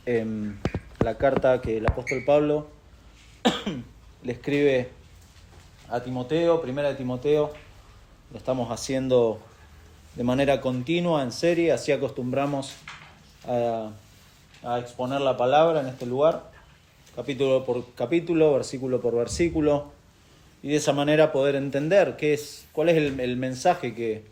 la carta que el apóstol Pablo le escribe a Timoteo, primera de Timoteo. Lo estamos haciendo de manera continua, en serie, así acostumbramos a exponer la palabra en este lugar, capítulo por capítulo, versículo por versículo, y de esa manera poder entender cuál es el mensaje que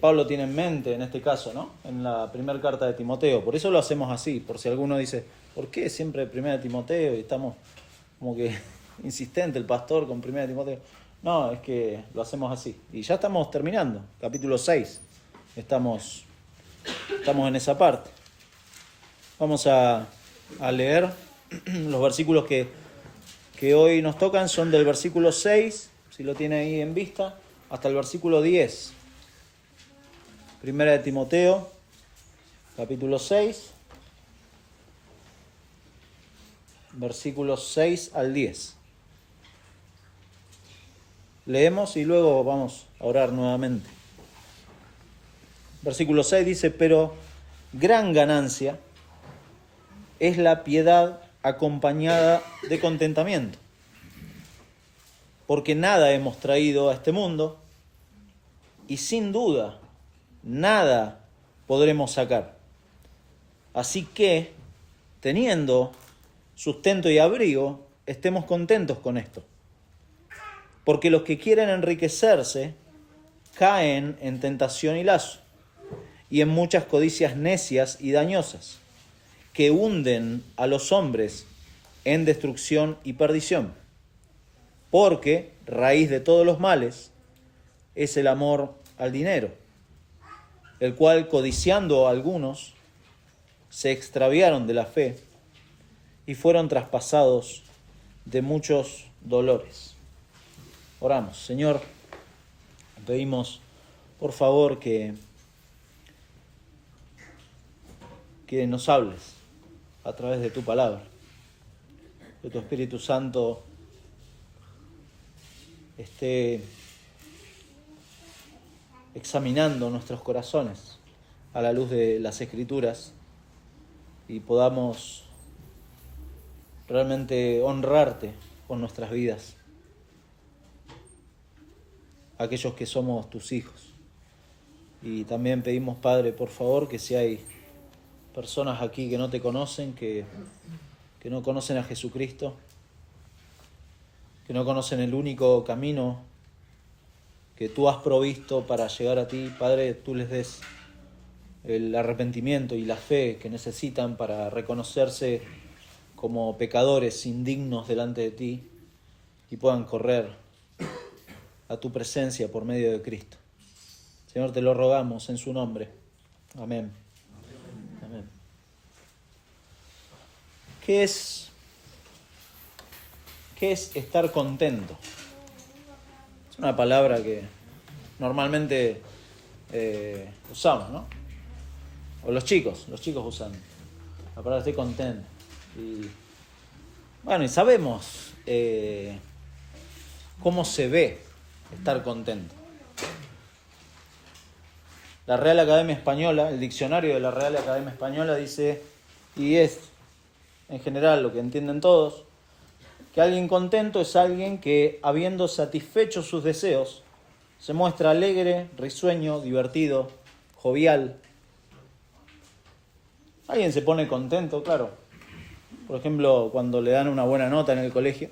Pablo tiene en mente en este caso, ¿no? En la primera carta de Timoteo. Por eso lo hacemos así, por si alguno dice, ¿por qué siempre primera de Timoteo? Y estamos como que insistente el pastor con primera de Timoteo. No, es que lo hacemos así. Y ya estamos terminando, capítulo 6. Estamos en esa parte. Vamos a leer los versículos que hoy nos tocan. Son del versículo 6, si lo tiene ahí en vista, hasta el versículo 10. Primera de Timoteo, capítulo 6, versículos 6 al 10. Leemos y luego vamos a orar nuevamente. Versículo 6 dice: pero gran ganancia es la piedad acompañada de contentamiento, porque nada hemos traído a este mundo y sin duda nada podremos sacar. Así que, teniendo sustento y abrigo, estemos contentos con esto. Porque los que quieren enriquecerse caen en tentación y lazo, y en muchas codicias necias y dañosas, que hunden a los hombres en destrucción y perdición. Porque raíz de todos los males es el amor al dinero, el cual, codiciando a algunos, se extraviaron de la fe y fueron traspasados de muchos dolores. Oramos. Señor, pedimos por favor que nos hables a través de tu palabra, que tu Espíritu Santo esté examinando nuestros corazones a la luz de las Escrituras y podamos realmente honrarte con nuestras vidas, aquellos que somos tus hijos. Y también pedimos, Padre, por favor, que si hay personas aquí que no te conocen, que no conocen a Jesucristo, que no conocen el único camino que tú has provisto para llegar a ti, Padre, tú les des el arrepentimiento y la fe que necesitan para reconocerse como pecadores indignos delante de ti y puedan correr a tu presencia por medio de Cristo. Señor, te lo rogamos en su nombre. Amén. Amén. ¿Qué es estar contento? Es una palabra que normalmente usamos, ¿no? O los chicos usan la palabra estoy contento. Y bueno, y sabemos cómo se ve estar contento. La Real Academia Española, el diccionario de la Real Academia Española dice, y es en general lo que entienden todos, que alguien contento es alguien que, habiendo satisfecho sus deseos, se muestra alegre, risueño, divertido, jovial. Alguien se pone contento, claro. Por ejemplo, cuando le dan una buena nota en el colegio.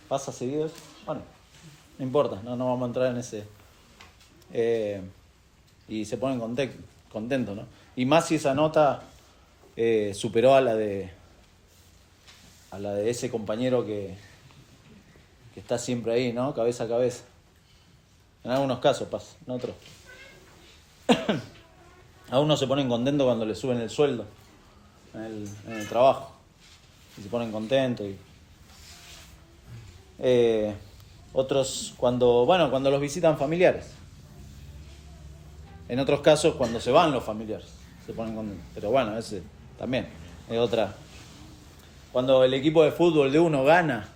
¿Pasa seguido eso? Bueno, no importa, no vamos a entrar en ese. Y se ponen contentos, ¿no? Y más si esa nota superó a la de ese compañero que está siempre ahí, ¿no? Cabeza a cabeza. En algunos casos pasa, en otros. A unos se ponen contentos cuando le suben el sueldo en el trabajo. Y se ponen contentos. Otros cuando los visitan familiares. En otros casos cuando se van los familiares se ponen contentos. Pero bueno, ese también es otra. Cuando el equipo de fútbol de uno gana,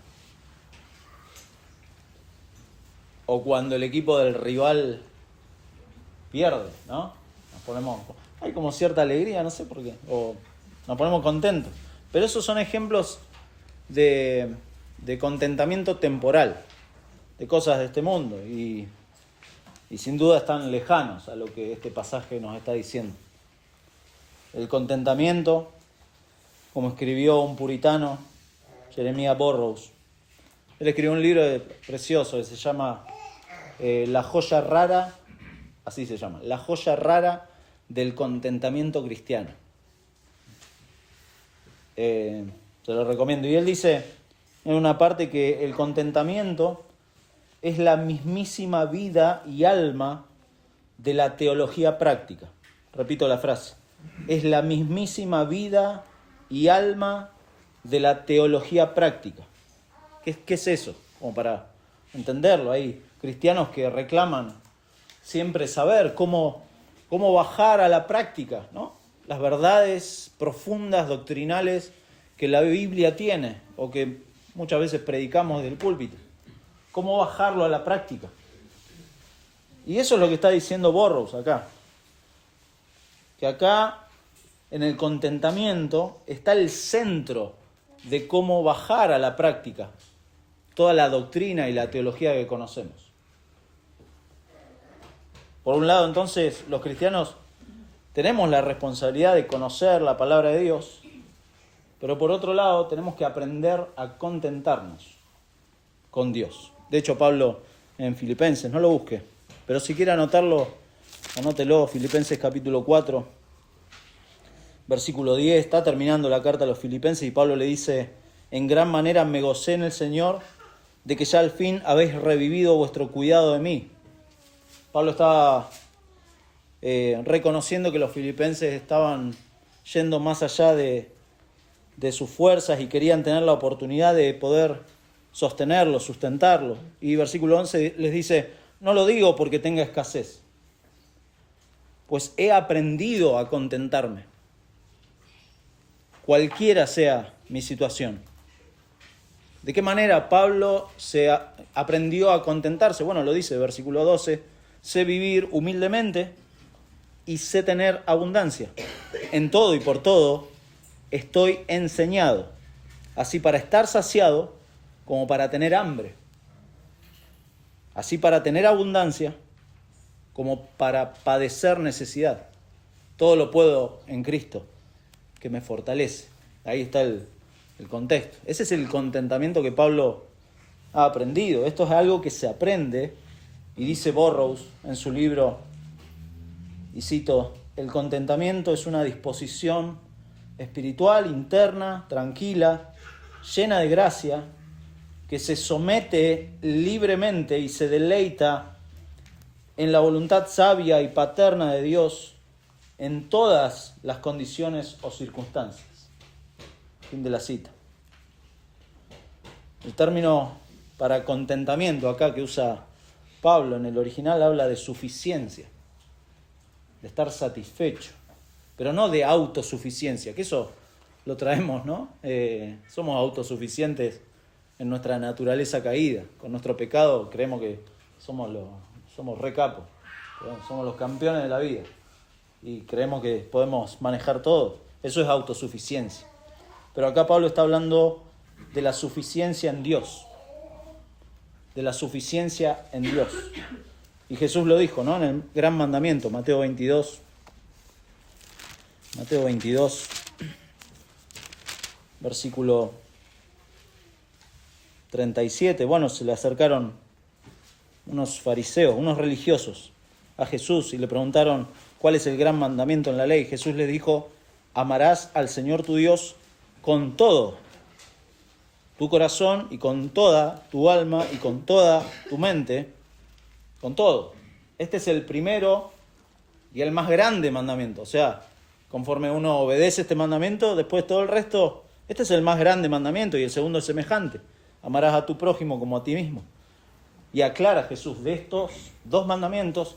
o cuando el equipo del rival pierde, ¿no? hay como cierta alegría, no sé por qué, o nos ponemos contentos. Pero esos son ejemplos de contentamiento temporal, de cosas de este mundo, y sin duda están lejanos a lo que este pasaje nos está diciendo. El contentamiento, como escribió un puritano, Jeremiah Burroughs, él escribió un libro precioso que se llama La joya rara, así se llama, La joya rara del contentamiento cristiano. Se lo recomiendo. Y él dice en una parte que el contentamiento es la mismísima vida y alma de la teología práctica. Repito la frase. Es la mismísima vida y alma de la teología práctica. ¿Qué es eso? Como para entenderlo. Hay cristianos que reclaman siempre saber cómo bajar a la práctica, ¿no? Las verdades profundas, doctrinales que la Biblia tiene o que muchas veces predicamos del púlpito. ¿Cómo bajarlo a la práctica? Y eso es lo que está diciendo Burroughs acá. Que acá, en el contentamiento, está el centro de cómo bajar a la práctica toda la doctrina y la teología que conocemos. Por un lado, entonces, los cristianos tenemos la responsabilidad de conocer la palabra de Dios, pero por otro lado, tenemos que aprender a contentarnos con Dios. De hecho, Pablo en Filipenses, no lo busque, pero si quiere anotarlo, anótelo, Filipenses capítulo 4, versículo 10, está terminando la carta a los Filipenses y Pablo le dice: en gran manera me gocé en el Señor de que ya al fin habéis revivido vuestro cuidado de mí. Pablo estaba reconociendo que los filipenses estaban yendo más allá de sus fuerzas y querían tener la oportunidad de poder sostenerlo, sustentarlo. Y versículo 11 les dice: no lo digo porque tenga escasez, pues he aprendido a contentarme, cualquiera sea mi situación. ¿De qué manera Pablo se aprendió a contentarse? Bueno, lo dice versículo 12: sé vivir humildemente y sé tener abundancia. En todo y por todo estoy enseñado, así para estar saciado como para tener hambre, así para tener abundancia como para padecer necesidad. Todo lo puedo en Cristo, que me fortalece. Ahí está el contexto. Ese es el contentamiento que Pablo ha aprendido. Esto es algo que se aprende, y dice Burroughs en su libro, y cito: el contentamiento es una disposición espiritual, interna, tranquila, llena de gracia, que se somete libremente y se deleita en la voluntad sabia y paterna de Dios en todas las condiciones o circunstancias. Fin de la cita. El término para contentamiento acá que usa Pablo en el original habla de suficiencia, de estar satisfecho, pero no de autosuficiencia, que eso lo traemos, ¿no? Somos autosuficientes en nuestra naturaleza caída. Con nuestro pecado creemos que somos re capos, somos los campeones de la vida y creemos que podemos manejar todo. Eso es autosuficiencia. Pero acá Pablo está hablando de la suficiencia en Dios. De la suficiencia en Dios. Y Jesús lo dijo, ¿no? En el gran mandamiento, Mateo 22, versículo 37. Bueno, se le acercaron unos fariseos, unos religiosos, a Jesús y le preguntaron cuál es el gran mandamiento en la ley. Jesús les dijo: amarás al Señor tu Dios con todo tu corazón y con toda tu alma y con toda tu mente, con todo. Este es el primero y el más grande mandamiento. O sea, conforme uno obedece este mandamiento, después todo el resto, este es el más grande mandamiento, y el segundo es semejante: amarás a tu prójimo como a ti mismo. Y aclara Jesús: de estos dos mandamientos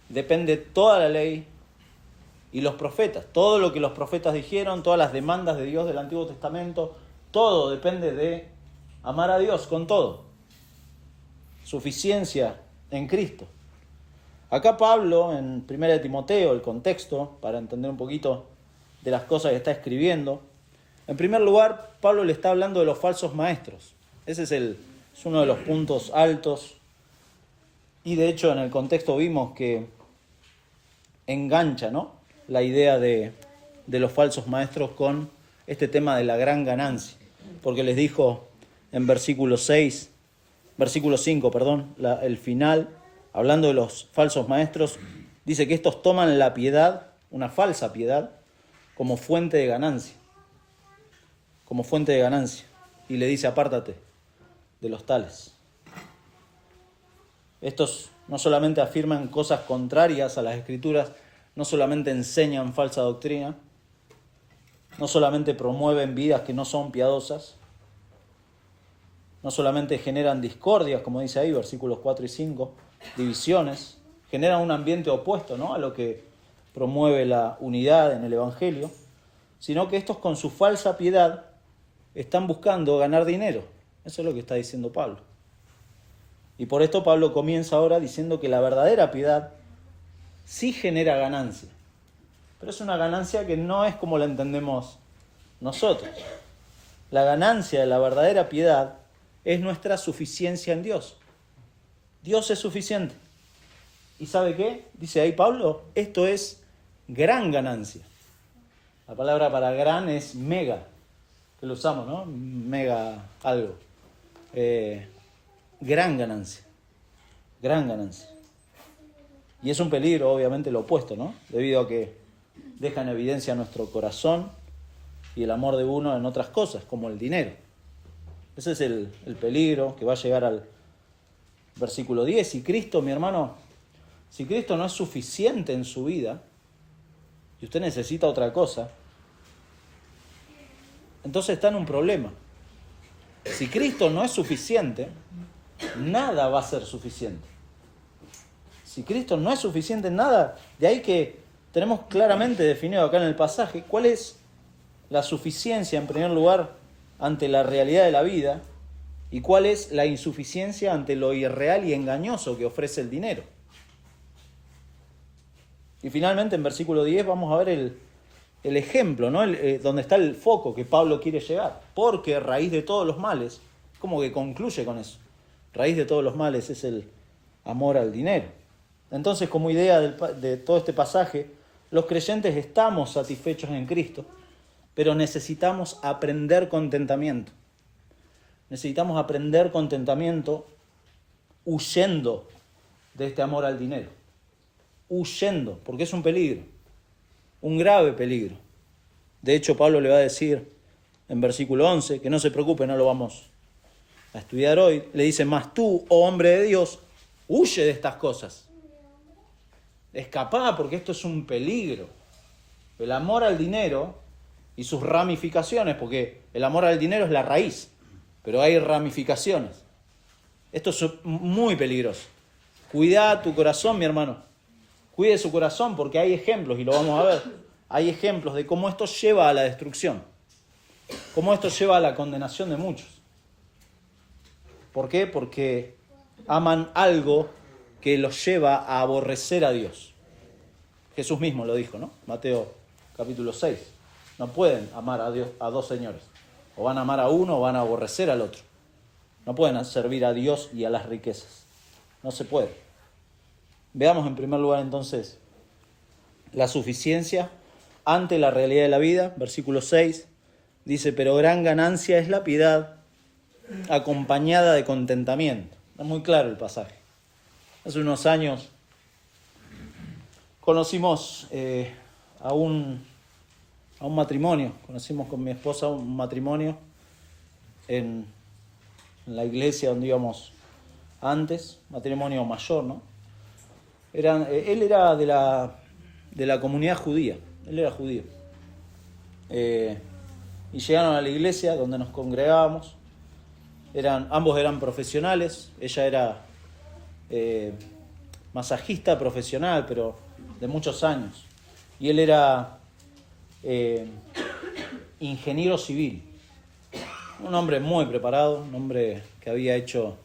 depende toda la ley y los profetas. Todo lo que los profetas dijeron, todas las demandas de Dios del Antiguo Testamento, todo depende de amar a Dios con todo. Suficiencia en Cristo. Acá Pablo, en 1 Timoteo, el contexto, para entender un poquito de las cosas que está escribiendo, en primer lugar, Pablo le está hablando de los falsos maestros. Ese es uno de los puntos altos. Y de hecho, en el contexto vimos que engancha, ¿no?, la idea de los falsos maestros con este tema de la gran ganancia. Porque les dijo en versículo 5, el final, hablando de los falsos maestros, dice que estos toman la piedad, una falsa piedad, como fuente de ganancia. Como fuente de ganancia. Y le dice, apártate de los tales. Estos no solamente afirman cosas contrarias a las Escrituras, no solamente enseñan falsa doctrina, no solamente promueven vidas que no son piadosas, no solamente generan discordias, como dice ahí, versículos 4 y 5, divisiones, generan un ambiente opuesto, ¿no?, a lo que promueve la unidad en el Evangelio, sino que estos con su falsa piedad están buscando ganar dinero. Eso es lo que está diciendo Pablo. Y por esto Pablo comienza ahora diciendo que la verdadera piedad sí genera ganancia, pero es una ganancia que no es como la entendemos nosotros. La ganancia de la verdadera piedad es nuestra suficiencia en Dios. Dios es suficiente. ¿Y sabe qué? Dice ahí Pablo, esto es gran ganancia. La palabra para gran es mega, que lo usamos, ¿no? Mega algo. Gran ganancia. Gran ganancia. Y es un peligro, obviamente, lo opuesto, ¿no? Debido a que deja en evidencia nuestro corazón y el amor de uno en otras cosas, como el dinero. Ese es el peligro que va a llegar al versículo 10. Si Cristo, mi hermano, si Cristo no es suficiente en su vida, y usted necesita otra cosa, entonces está en un problema. Si Cristo no es suficiente, nada va a ser suficiente. Si Cristo no es suficiente en nada, de ahí que tenemos claramente definido acá en el pasaje cuál es la suficiencia, en primer lugar, ante la realidad de la vida, y cuál es la insuficiencia ante lo irreal y engañoso que ofrece el dinero. Y finalmente, en versículo 10, vamos a ver el ejemplo, ¿no? Donde está el foco que Pablo quiere llegar. Porque raíz de todos los males, como que concluye con eso, raíz de todos los males es el amor al dinero. Entonces, como idea de todo este pasaje, los creyentes estamos satisfechos en Cristo, pero necesitamos aprender contentamiento. Necesitamos aprender contentamiento huyendo de este amor al dinero. Huyendo, porque es un peligro, un grave peligro. De hecho, Pablo le va a decir en versículo 11, que no se preocupe, no lo vamos a estudiar hoy, le dice, mas tú, oh hombre de Dios, huye de estas cosas. Escapá, porque esto es un peligro. El amor al dinero y sus ramificaciones, porque el amor al dinero es la raíz, pero hay ramificaciones. Esto es muy peligroso. Cuida tu corazón, mi hermano. Cuide su corazón, porque hay ejemplos, y lo vamos a ver. Hay ejemplos de cómo esto lleva a la destrucción. Cómo esto lleva a la condenación de muchos. ¿Por qué? Porque aman algo que los lleva a aborrecer a Dios. Jesús mismo lo dijo, ¿no? Mateo capítulo 6. No pueden amar a Dios, a dos señores. O van a amar a uno o van a aborrecer al otro. No pueden servir a Dios y a las riquezas. No se puede. Veamos en primer lugar entonces la suficiencia ante la realidad de la vida. Versículo 6 dice, pero gran ganancia es la piedad acompañada de contentamiento. Es muy claro el pasaje. Hace unos años conocimos a un matrimonio. Conocimos con mi esposa un matrimonio en la iglesia donde íbamos antes, matrimonio mayor, ¿no? Él era de la comunidad judía, él era judío. Y llegaron a la iglesia donde nos congregábamos. Ambos eran profesionales, ella era masajista profesional, pero de muchos años. Y él era ingeniero civil. Un hombre muy preparado, un hombre que había hecho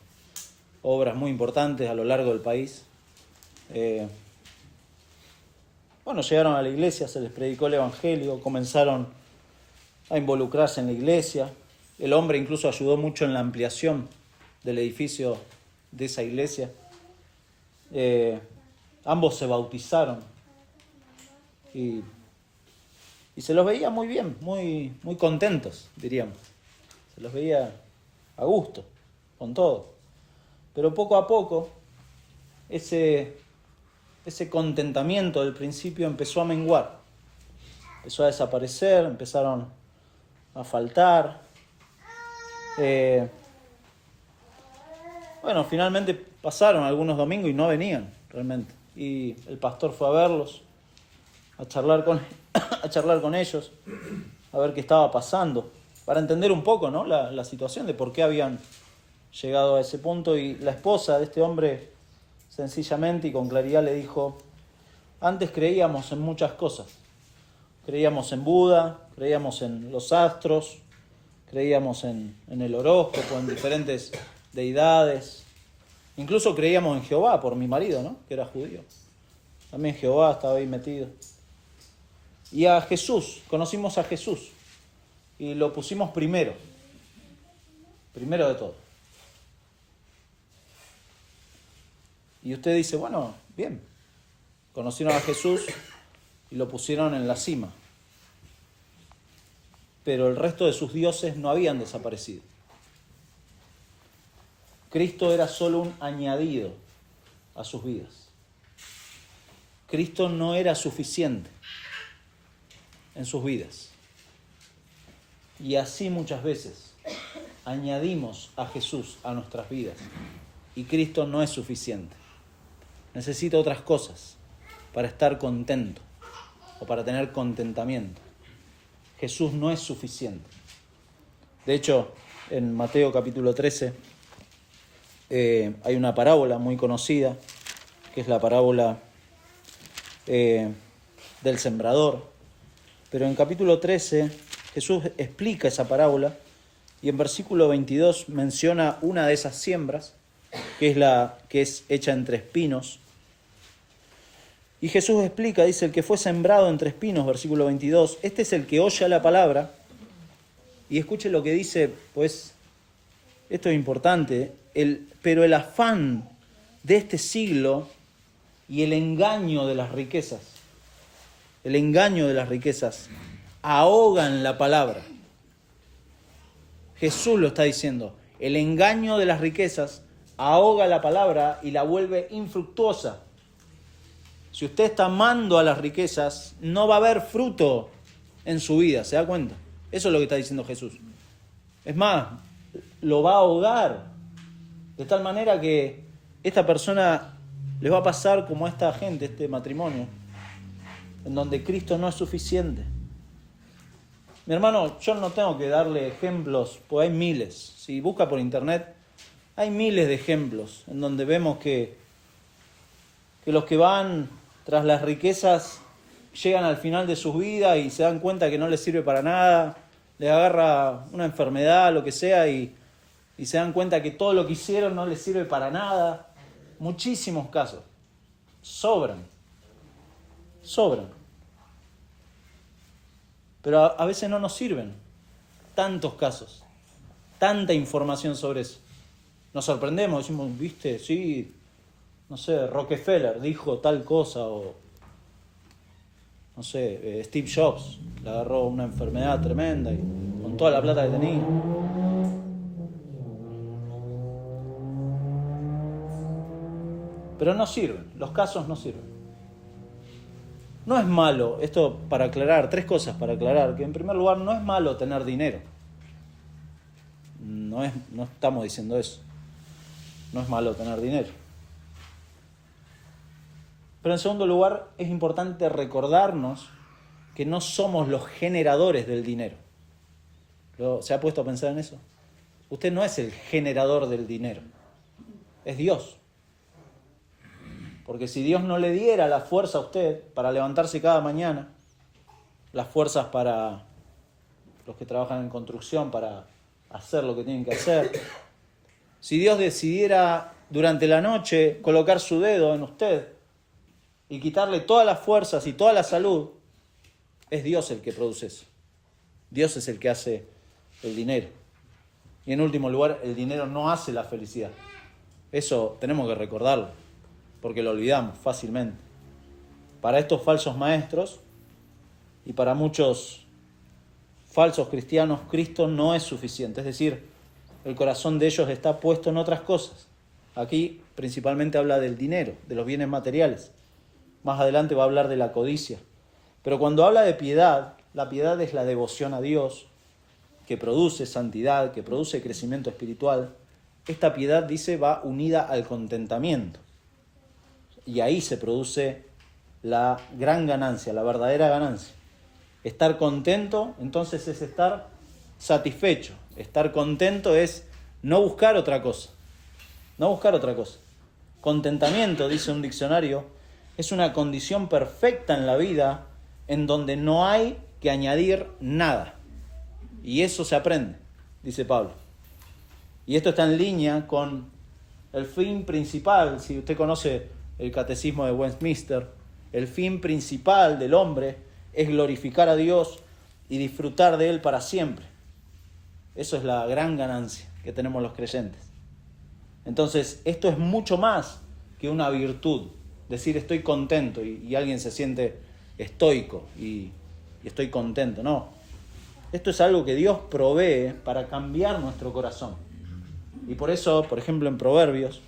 obras muy importantes a lo largo del país. Bueno, llegaron a la iglesia, se les predicó el evangelio, comenzaron a involucrarse en la iglesia. El hombre incluso ayudó mucho en la ampliación del edificio de esa iglesia. Ambos se bautizaron y se los veía muy bien, muy, muy contentos, diríamos. Se los veía a gusto, con todo. Pero poco a poco, ese contentamiento del principio empezó a menguar. Empezó a desaparecer, empezaron a faltar. Bueno, finalmente pasaron algunos domingos y no venían realmente. Y el pastor fue a verlos, a charlar con ellos, a ver qué estaba pasando, para entender un poco, ¿no?, la situación de por qué habían llegado a ese punto. Y la esposa de este hombre, sencillamente y con claridad, le dijo: antes creíamos en muchas cosas. Creíamos en Buda, creíamos en los astros, creíamos en el horóscopo, en diferentes deidades. Incluso creíamos en Jehová por mi marido, ¿no?, que era judío. También Jehová estaba ahí metido. Y a Jesús, conocimos a Jesús y lo pusimos primero de todo. Y usted dice: bueno, bien, conocieron a Jesús y lo pusieron en la cima. Pero el resto de sus dioses no habían desaparecido. Cristo era solo un añadido a sus vidas. Cristo no era suficiente en sus vidas. Y así muchas veces añadimos a Jesús a nuestras vidas y Cristo no es suficiente. Necesita otras cosas para estar contento o para tener contentamiento. Jesús no es suficiente. De hecho, en Mateo capítulo 13 hay una parábola muy conocida, que es la parábola del sembrador. Pero en capítulo 13 Jesús explica esa parábola y en versículo 22 menciona una de esas siembras, que es la que es hecha entre espinos. Y Jesús explica, dice: el que fue sembrado entre espinos, versículo 22, este es el que oye la palabra. Y escuche lo que dice, pues esto es importante: pero el afán de este siglo y el engaño de las riquezas ahogan la palabra. Jesús lo está diciendo: el engaño de las riquezas ahoga la palabra y la vuelve infructuosa. Si usted está amando a las riquezas, no va a haber fruto en su vida, ¿se da cuenta? Eso es lo que está diciendo Jesús. Es más, lo va a ahogar, de tal manera que esta persona les va a pasar como a esta gente, este matrimonio, en donde Cristo no es suficiente. Mi hermano, yo no tengo que darle ejemplos, pues hay miles. Si busca por internet, hay miles de ejemplos en donde vemos que los que van tras las riquezas llegan al final de sus vidas y se dan cuenta que no les sirve para nada, les agarra una enfermedad, lo que sea, y se dan cuenta que todo lo que hicieron no les sirve para nada. Muchísimos casos. Sobran. Pero a veces no nos sirven tantos casos, tanta información sobre eso. Nos sorprendemos, decimos: ¿viste? Sí, no sé, Rockefeller dijo tal cosa, o no sé, Steve Jobs le agarró una enfermedad tremenda y con toda la plata que tenía. Pero no sirven, los casos no sirven. No es malo, esto para aclarar, 3 cosas para aclarar: que en primer lugar no es malo tener dinero. No estamos diciendo eso. No es malo tener dinero. Pero en segundo lugar, es importante recordarnos que no somos los generadores del dinero. ¿Se ha puesto a pensar en eso? Usted no es el generador del dinero, es Dios. Porque si Dios no le diera la fuerza a usted para levantarse cada mañana, las fuerzas para los que trabajan en construcción para hacer lo que tienen que hacer, si Dios decidiera durante la noche colocar su dedo en usted y quitarle todas las fuerzas y toda la salud, es Dios el que produce eso. Dios es el que hace el dinero. Y en último lugar, el dinero no hace la felicidad. Eso tenemos que recordarlo, porque lo olvidamos fácilmente. Para estos falsos maestros y para muchos falsos cristianos, Cristo no es suficiente. Es decir, el corazón de ellos está puesto en otras cosas. Aquí principalmente habla del dinero, de los bienes materiales. Más adelante va a hablar de la codicia. Pero cuando habla de piedad, la piedad es la devoción a Dios, que produce santidad, que produce crecimiento espiritual. Esta piedad, dice, va unida al contentamiento. Y ahí se produce la gran ganancia, la verdadera ganancia. Estar contento, entonces, es estar satisfecho. Estar contento es no buscar otra cosa. No buscar otra cosa. Contentamiento, dice un diccionario, es una condición perfecta en la vida en donde no hay que añadir nada. Y eso se aprende, dice Pablo. Y esto está en línea con el fin principal. Si usted conoce el Catecismo de Westminster, el fin principal del hombre es glorificar a Dios y disfrutar de Él para siempre. Eso es la gran ganancia que tenemos los creyentes. Entonces, esto es mucho más que una virtud. Decir estoy contento y alguien se siente estoico y estoy contento. No. Esto es algo que Dios provee para cambiar nuestro corazón. Y por eso, por ejemplo, en Proverbios,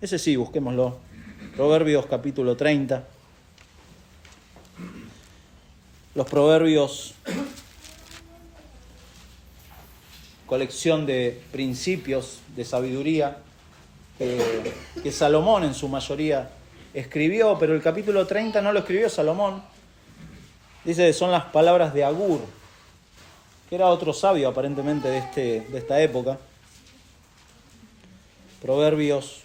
ese sí, busquémoslo. Proverbios capítulo 30. Los Proverbios, colección de principios de sabiduría que Salomón en su mayoría escribió, pero el capítulo 30 no lo escribió Salomón. Dice que son las palabras de Agur, que era otro sabio aparentemente de esta época. Proverbios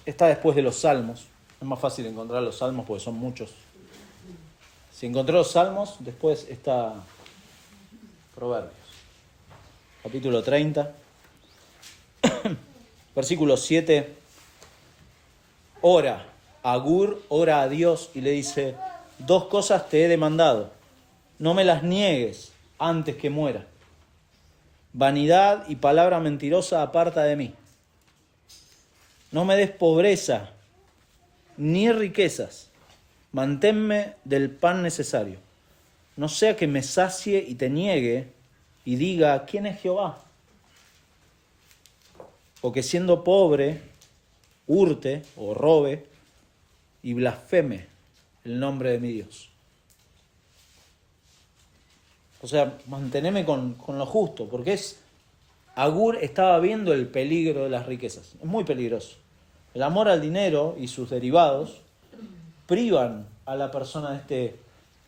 está después de los Salmos. Es más fácil encontrar los Salmos porque son muchos. Si encontré los Salmos, después está Proverbios. Capítulo 30, versículo 7. Agur ora a Dios y le dice: 2 cosas te he demandado, no me las niegues antes que muera. Vanidad y palabra mentirosa aparta de mí. No me des pobreza ni riquezas, manténme del pan necesario. No sea que me sacie y te niegue y diga: ¿quién es Jehová? O que siendo pobre hurte o robe y blasfeme el nombre de mi Dios. O sea, manteneme con lo justo, porque Agur estaba viendo el peligro de las riquezas. Es muy peligroso. El amor al dinero y sus derivados privan a la persona de este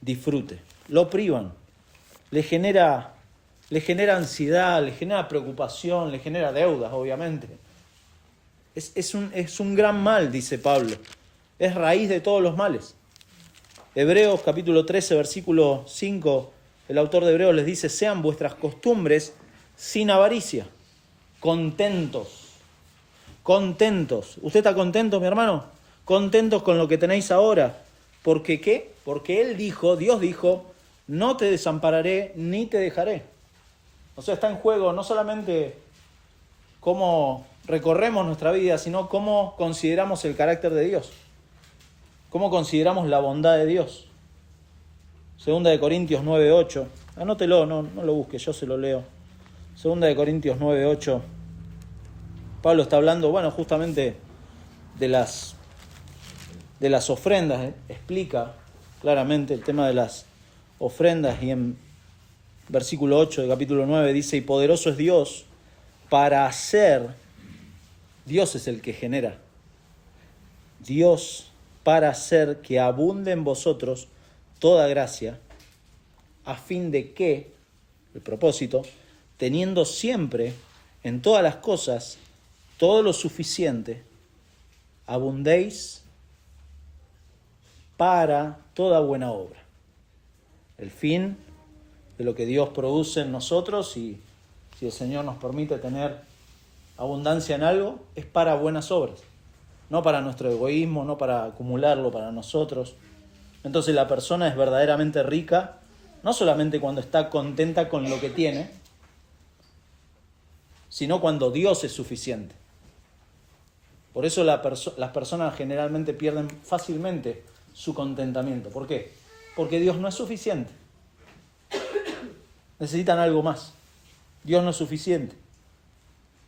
disfrute. Lo privan. Le genera ansiedad, le genera preocupación, le genera deudas, obviamente. Es un gran mal, dice Pablo. Es raíz de todos los males. Hebreos capítulo 13, versículo 5, el autor de Hebreos les dice: sean vuestras costumbres sin avaricia, contentos. ¿Usted está contento, mi hermano? Contentos con lo que tenéis ahora. ¿Por qué? Porque Dios dijo: no te desampararé ni te dejaré. O sea, está en juego no solamente cómo recorremos nuestra vida, sino cómo consideramos el carácter de Dios. Cómo consideramos la bondad de Dios. Segunda de Corintios 9:8. Anótelo, no lo busque, yo se lo leo. Segunda de Corintios 9:8. Pablo está hablando, justamente de las ofrendas. Explica claramente el tema de las ofrendas y en versículo 8 del capítulo 9 dice: y poderoso es Dios para hacer. Dios es el que genera. Dios para hacer que abunde en vosotros toda gracia, a fin de que, el propósito, teniendo siempre en todas las cosas todo lo suficiente, abundéis para toda buena obra. El fin de lo que Dios produce en nosotros, y si el Señor nos permite tener abundancia en algo, es para buenas obras. No para nuestro egoísmo, no para acumularlo para nosotros. Entonces la persona es verdaderamente rica, no solamente cuando está contenta con lo que tiene, sino cuando Dios es suficiente. Por eso las personas generalmente pierden fácilmente su contentamiento. ¿Por qué? Porque Dios no es suficiente. Necesitan algo más. Dios no es suficiente.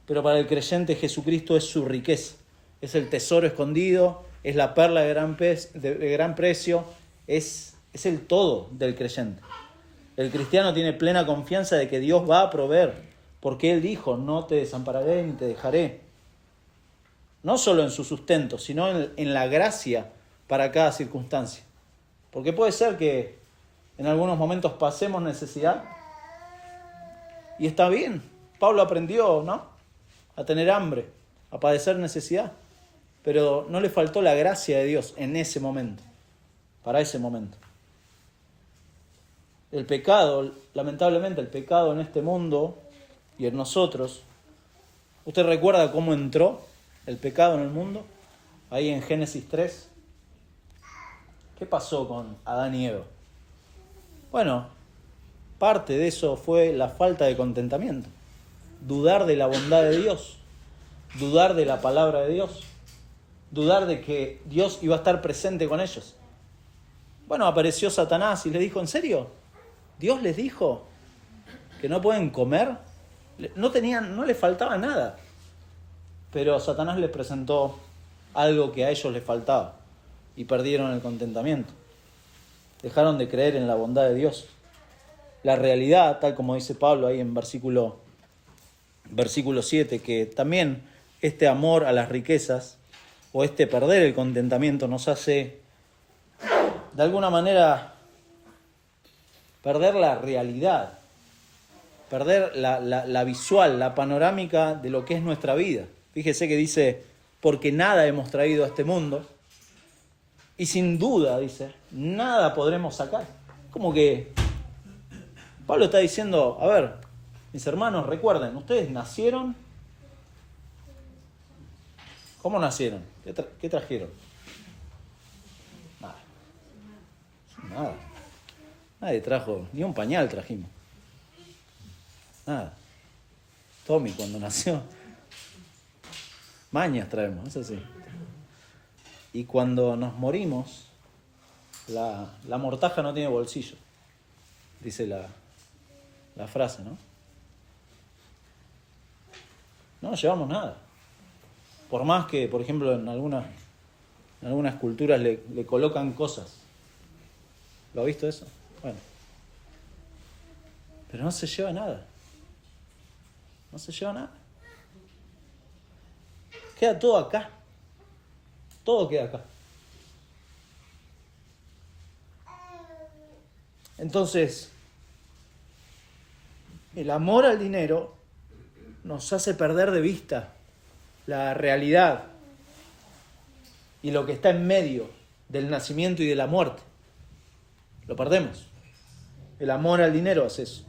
Pero para el creyente Jesucristo es su riqueza. Es el tesoro escondido, es la perla de gran precio, es el todo del creyente. El cristiano tiene plena confianza de que Dios va a proveer, porque Él dijo, no te desampararé ni te dejaré. No solo en su sustento, sino en la gracia para cada circunstancia. Porque puede ser que en algunos momentos pasemos necesidad, y está bien. Pablo aprendió, ¿no?, a tener hambre, a padecer necesidad. Pero no le faltó la gracia de Dios en ese momento, para ese momento. El pecado, lamentablemente el pecado en este mundo y en nosotros, ¿usted recuerda cómo entró el pecado en el mundo? Ahí en Génesis 3. ¿Qué pasó con Adán y Eva? Bueno, parte de eso fue la falta de contentamiento. Dudar de la bondad de Dios, dudar de la palabra de Dios, dudar de que Dios iba a estar presente con ellos. Bueno, apareció Satanás y les dijo, ¿en serio? ¿Dios les dijo que no pueden comer? No les faltaba nada. Pero Satanás les presentó algo que a ellos les faltaba y perdieron el contentamiento. Dejaron de creer en la bondad de Dios. La realidad, tal como dice Pablo ahí en versículo 7, que también este amor a las riquezas o este perder el contentamiento nos hace de alguna manera perder la realidad, perder la visual, la panorámica de lo que es nuestra vida. Fíjese que dice, porque nada hemos traído a este mundo y sin duda, dice, nada podremos sacar. Como que Pablo está diciendo, a ver, mis hermanos, recuerden, ustedes nacieron. ¿Cómo nacieron? ¿Qué trajeron? Nada. Nadie trajo, ni un pañal trajimos. Nada. Tommy cuando nació, mañas traemos, eso sí. Y cuando nos morimos, la mortaja no tiene bolsillo, dice la frase, ¿no? No nos llevamos nada. Por más que, por ejemplo, en algunas culturas le colocan cosas. ¿Lo ha visto eso? Bueno. Pero no se lleva nada. No se lleva nada. Queda todo acá. Todo queda acá. Entonces, el amor al dinero nos hace perder de vista la realidad y lo que está en medio del nacimiento y de la muerte. Lo perdemos. El amor al dinero hace eso.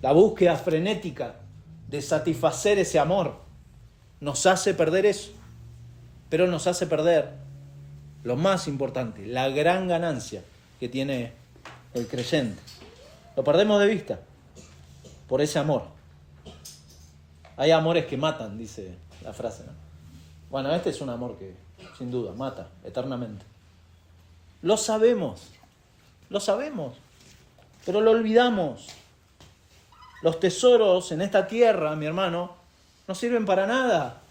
La búsqueda frenética de satisfacer ese amor nos hace perder eso. Pero nos hace perder lo más importante, la gran ganancia que tiene el creyente. Lo perdemos de vista por ese amor. Hay amores que matan, dice la frase, ¿no? Bueno, este es un amor que, sin duda, mata eternamente. Lo sabemos, pero lo olvidamos. Los tesoros en esta tierra, mi hermano, no sirven para nada.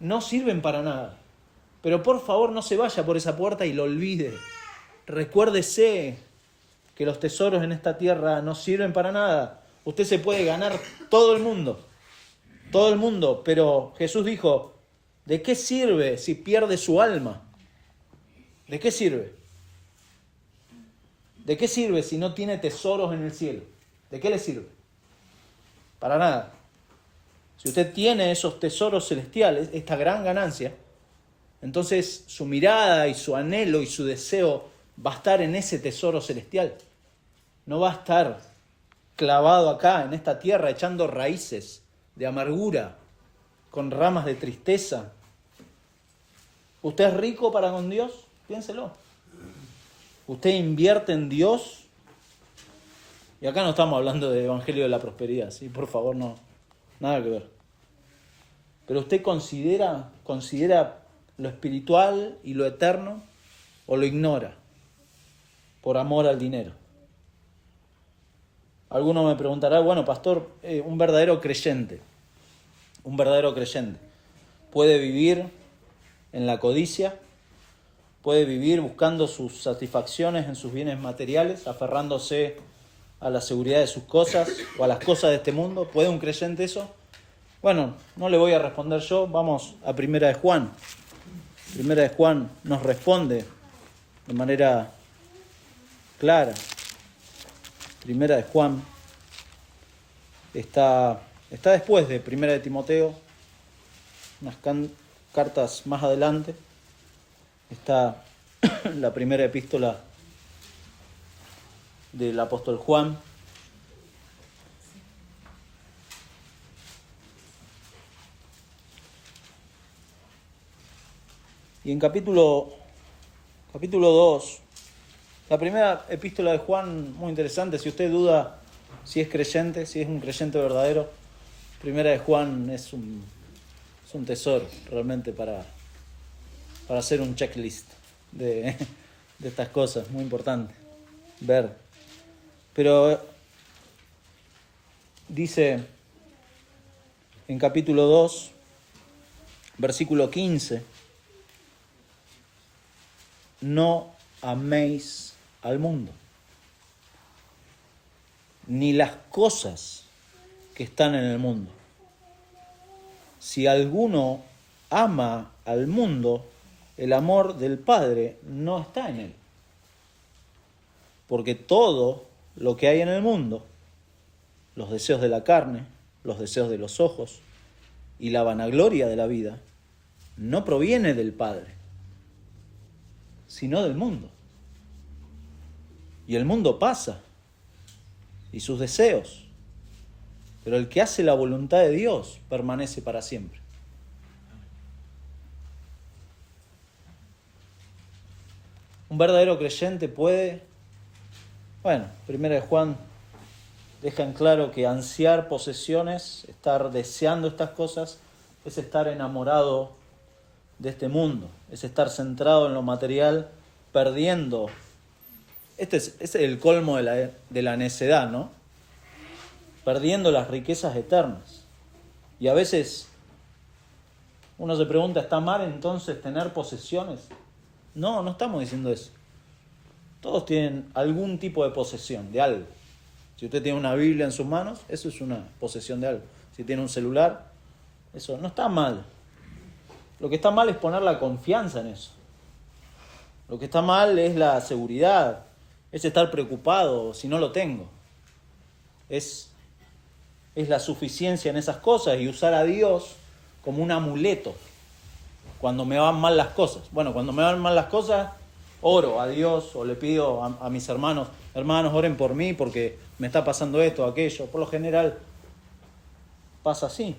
No sirven para nada. Pero por favor no se vaya por esa puerta y lo olvide. Recuérdese que los tesoros en esta tierra no sirven para nada. Usted se puede ganar todo el mundo, pero Jesús dijo, ¿de qué sirve si pierde su alma? ¿De qué sirve? ¿De qué sirve si no tiene tesoros en el cielo? ¿De qué le sirve? Para nada. Si usted tiene esos tesoros celestiales, esta gran ganancia, entonces su mirada y su anhelo y su deseo va a estar en ese tesoro celestial. No va a estar clavado acá en esta tierra echando raíces de amargura, con ramas de tristeza. ¿Usted es rico para con Dios? Piénselo. ¿Usted invierte en Dios? Y acá no estamos hablando de evangelio de la prosperidad, ¿sí? Por favor, no. Nada que ver. Pero usted considera lo espiritual y lo eterno o lo ignora por amor al dinero. Alguno me preguntará, bueno, pastor, un verdadero creyente puede vivir en la codicia, puede vivir buscando sus satisfacciones en sus bienes materiales, aferrándose a la seguridad de sus cosas o a las cosas de este mundo. ¿Puede un creyente eso? Bueno, no le voy a responder yo, vamos a Primera de Juan. Primera de Juan nos responde de manera clara. Primera de Juan está después de Primera de Timoteo, unas cartas más adelante. Está la primera epístola del apóstol Juan. Y en capítulo 2, la primera epístola de Juan, muy interesante. Si usted duda si es creyente, si es un creyente verdadero, Primera de Juan es un tesoro realmente para hacer un checklist de estas cosas, muy importante ver. Pero dice en capítulo 2, versículo 15, no améis al mundo, ni las cosas que están en el mundo. Si alguno ama al mundo, el amor del Padre no está en él. Porque todo lo que hay en el mundo, los deseos de la carne, los deseos de los ojos y la vanagloria de la vida, no proviene del Padre, sino del mundo. Y el mundo pasa, y sus deseos, pero el que hace la voluntad de Dios permanece para siempre. Un verdadero creyente puede, Primera de Juan deja en claro que ansiar posesiones, estar deseando estas cosas, es estar enamorado de este mundo, es estar centrado en lo material, perdiendo. Este es el colmo de la necedad, ¿no? Perdiendo las riquezas eternas. Y a veces uno se pregunta, ¿está mal entonces tener posesiones? No estamos diciendo eso. Todos tienen algún tipo de posesión de algo. Si usted tiene una Biblia en sus manos, eso es una posesión de algo. Si tiene un celular, eso no está mal. Lo que está mal es poner la confianza en eso. Lo que está mal es la seguridad, es estar preocupado si no lo tengo. Es la suficiencia en esas cosas y usar a Dios como un amuleto cuando me van mal las cosas. Bueno, cuando me van mal las cosas, oro a Dios o le pido a mis hermanos, oren por mí porque me está pasando esto o aquello. Por lo general pasa así.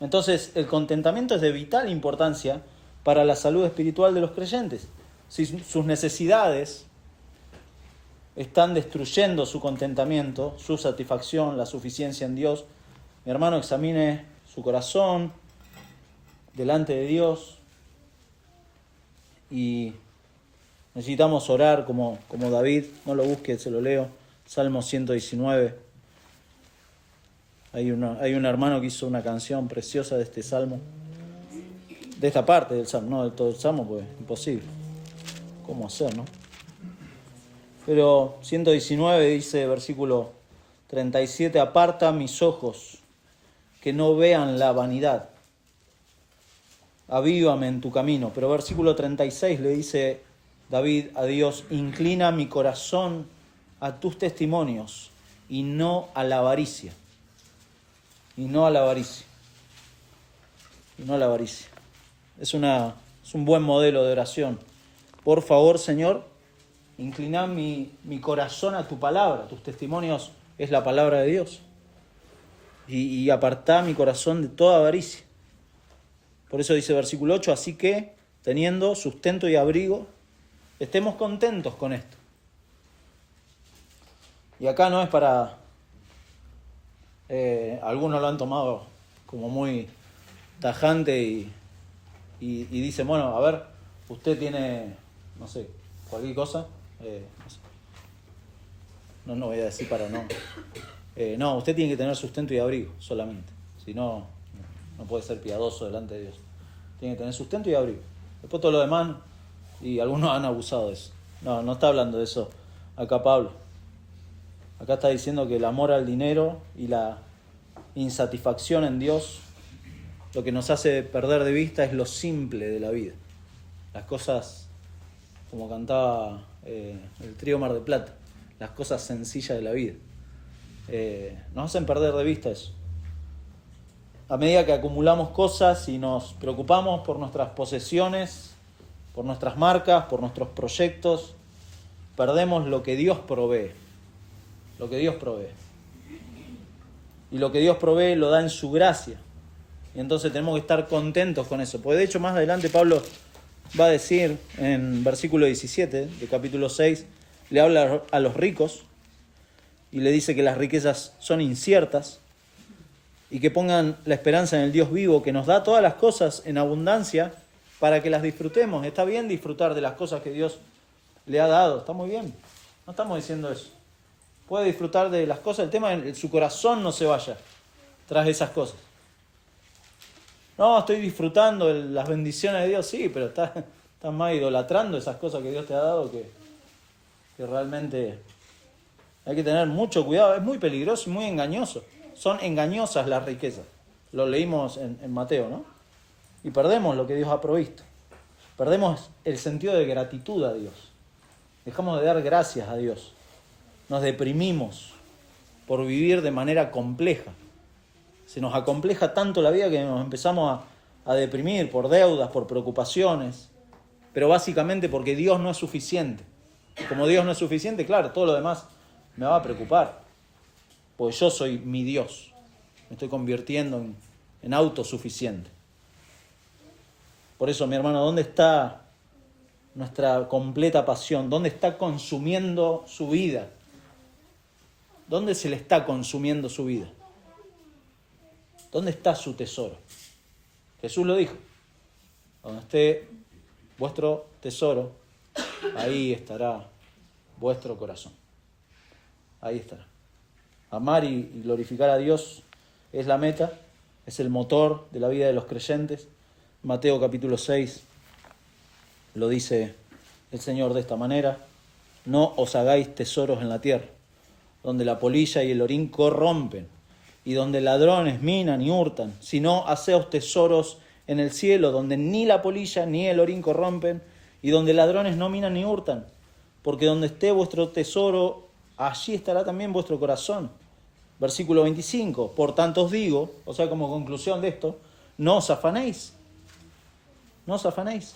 Entonces, el contentamiento es de vital importancia para la salud espiritual de los creyentes. Si sus necesidades están destruyendo su contentamiento, su satisfacción, la suficiencia en Dios, mi hermano, examine su corazón delante de Dios y necesitamos orar como David. No lo busque, se lo leo. Salmo 119. Hay un hermano que hizo una canción preciosa de este salmo, de esta parte del salmo, no de todo el salmo, pues imposible. ¿Cómo hacer, no? Pero 119 dice, versículo 37, aparta mis ojos, que no vean la vanidad. Avívame en tu camino. Pero versículo 36 le dice David a Dios, inclina mi corazón a tus testimonios y no a la avaricia. Y no a la avaricia. Y no a la avaricia. Es un buen modelo de oración. Por favor, Señor, inclina mi corazón a tu palabra. Tus testimonios es la palabra de Dios. Y apartá mi corazón de toda avaricia. Por eso dice versículo 8, así que, teniendo sustento y abrigo, estemos contentos con esto. Y acá no es para... algunos lo han tomado como muy tajante y dicen, bueno, a ver, usted tiene, no sé, cualquier cosa, no sé. No voy a decir para no. No, usted tiene que tener sustento y abrigo solamente. Si no, no puede ser piadoso delante de Dios. Tiene que tener sustento y abrigo. Después todo lo demás, y algunos han abusado de eso. No está hablando de eso acá Pablo. Acá está diciendo que el amor al dinero y la insatisfacción en Dios, lo que nos hace perder de vista es lo simple de la vida. Las cosas, como cantaba el trío Mar del Plata, las cosas sencillas de la vida. Nos hacen perder de vista eso. A medida que acumulamos cosas y nos preocupamos por nuestras posesiones, por nuestras marcas, por nuestros proyectos, perdemos lo que Dios provee. Lo que Dios provee. Y lo que Dios provee lo da en su gracia. Y entonces tenemos que estar contentos con eso. Porque de hecho más adelante Pablo va a decir en versículo 17 de capítulo 6, le habla a los ricos y le dice que las riquezas son inciertas y que pongan la esperanza en el Dios vivo que nos da todas las cosas en abundancia para que las disfrutemos. Está bien disfrutar de las cosas que Dios le ha dado, está muy bien. No estamos diciendo eso. Puede disfrutar de las cosas, el tema es que su corazón no se vaya tras esas cosas. No, estoy disfrutando de las bendiciones de Dios, sí, pero estás más idolatrando esas cosas que Dios te ha dado que realmente hay que tener mucho cuidado. Es muy peligroso y muy engañoso. Son engañosas las riquezas. Lo leímos en Mateo, ¿no? Y perdemos lo que Dios ha provisto. Perdemos el sentido de gratitud a Dios. Dejamos de dar gracias a Dios. Nos deprimimos por vivir de manera compleja. Se nos acompleja tanto la vida que nos empezamos a deprimir por deudas, por preocupaciones, pero básicamente porque Dios no es suficiente. Como Dios no es suficiente, claro, todo lo demás me va a preocupar, porque yo soy mi Dios. Me estoy convirtiendo en autosuficiente. Por eso, mi hermano, ¿dónde está nuestra completa pasión? ¿Dónde está consumiendo su vida? ¿Dónde se le está consumiendo su vida? ¿Dónde está su tesoro? Jesús lo dijo. Donde esté vuestro tesoro, ahí estará vuestro corazón. Ahí estará. Amar y glorificar a Dios es la meta, es el motor de la vida de los creyentes. Mateo capítulo 6 lo dice el Señor de esta manera: no os hagáis tesoros en la tierra, donde la polilla y el orín corrompen, y donde ladrones minan y hurtan, sino haceos tesoros en el cielo, donde ni la polilla ni el orín corrompen, y donde ladrones no minan ni hurtan, porque donde esté vuestro tesoro, allí estará también vuestro corazón. Versículo 25, por tanto os digo, o sea, como conclusión de esto, no os afanéis. No os afanéis.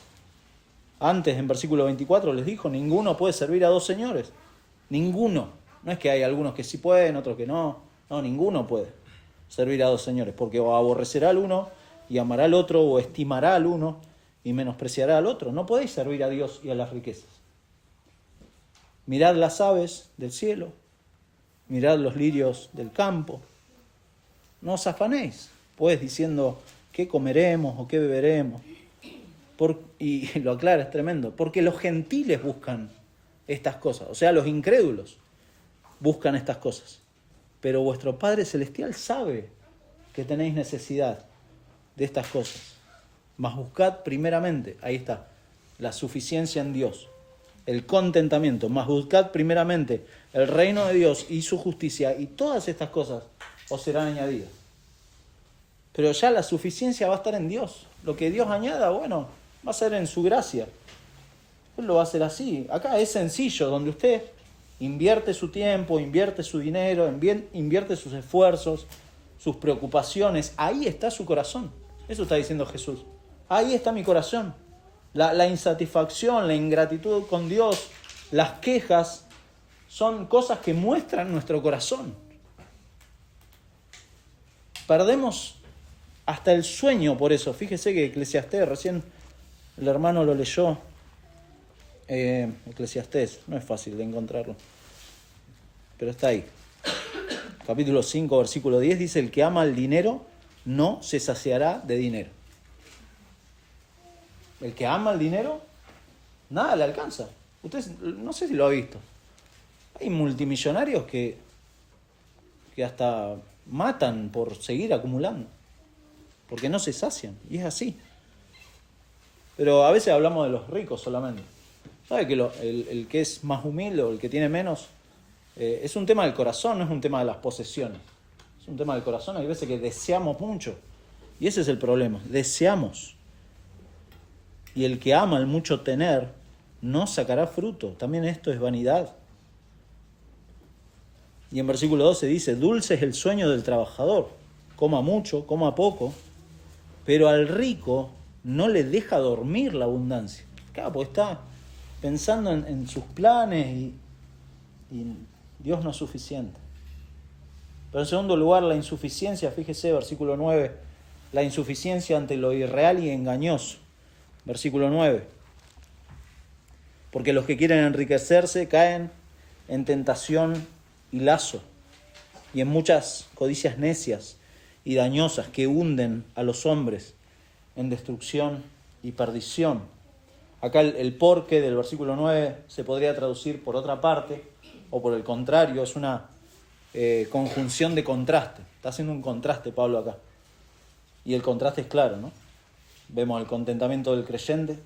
Antes, en versículo 24, les dijo, ninguno puede servir a dos señores. Ninguno. No es que hay algunos que sí pueden, otros que no. No, ninguno puede servir a dos señores, porque o aborrecerá al uno y amará al otro, o estimará al uno y menospreciará al otro. No podéis servir a Dios y a las riquezas. Mirad las aves del cielo, mirad los lirios del campo. No os afanéis, pues, diciendo qué comeremos o qué beberemos. Y lo aclara, es tremendo, porque los gentiles buscan estas cosas, o sea, los incrédulos buscan estas cosas. Pero vuestro Padre Celestial sabe que tenéis necesidad de estas cosas. Mas buscad primeramente, ahí está, la suficiencia en Dios, el contentamiento. Mas buscad primeramente el reino de Dios y su justicia, y todas estas cosas os serán añadidas. Pero ya la suficiencia va a estar en Dios. Lo que Dios añada, bueno, va a ser en su gracia. Él lo va a hacer así. Acá es sencillo, donde usted invierte su tiempo, invierte su dinero, invierte sus esfuerzos, sus preocupaciones. Ahí está su corazón. Eso está diciendo Jesús. Ahí está mi corazón. La insatisfacción, la ingratitud con Dios, las quejas, son cosas que muestran nuestro corazón. Perdemos hasta el sueño por eso. Fíjese que Eclesiastés, recién el hermano lo leyó. Eclesiastés, no es fácil de encontrarlo, pero está ahí. Capítulo 5, versículo 10 dice: el que ama el dinero no se saciará de dinero. El que ama el dinero, nada le alcanza. Usted no sé si lo ha visto. Hay multimillonarios que hasta matan por seguir acumulando, porque no se sacian, y es así. Pero a veces hablamos de los ricos solamente. ¿Sabe que el que es más humilde o el que tiene menos, es un tema del corazón, no es un tema de las posesiones? Es un tema del corazón. Hay veces que deseamos mucho, y ese es el problema, deseamos. Y el que ama el mucho tener no sacará fruto. También esto es vanidad. Y en versículo 12 dice: dulce es el sueño del trabajador, coma mucho, coma poco, pero al rico no le deja dormir la abundancia. Claro, porque está pensando en sus planes y Dios no es suficiente. Pero en segundo lugar, la insuficiencia, fíjese, versículo 9, la insuficiencia ante lo irreal y engañoso. Versículo 9. Porque los que quieren enriquecerse caen en tentación y lazo, y en muchas codicias necias y dañosas que hunden a los hombres en destrucción y perdición. Acá el porqué del versículo 9 se podría traducir por otra parte, o por el contrario, es una conjunción de contraste. Está haciendo un contraste Pablo acá. Y el contraste es claro, ¿no? Vemos el contentamiento del creyente,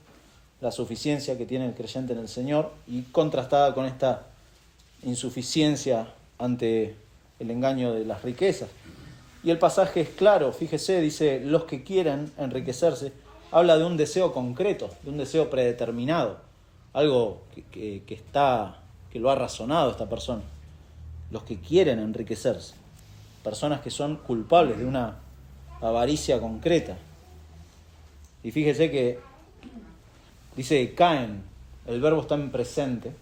la suficiencia que tiene el creyente en el Señor, y contrastada con esta insuficiencia ante el engaño de las riquezas. Y el pasaje es claro, fíjese, dice: los que quieren enriquecerse. Habla de un deseo concreto, de un deseo predeterminado, algo que lo ha razonado esta persona. Los que quieren enriquecerse, personas que son culpables de una avaricia concreta. Y fíjese que dice caen, el verbo está en presente.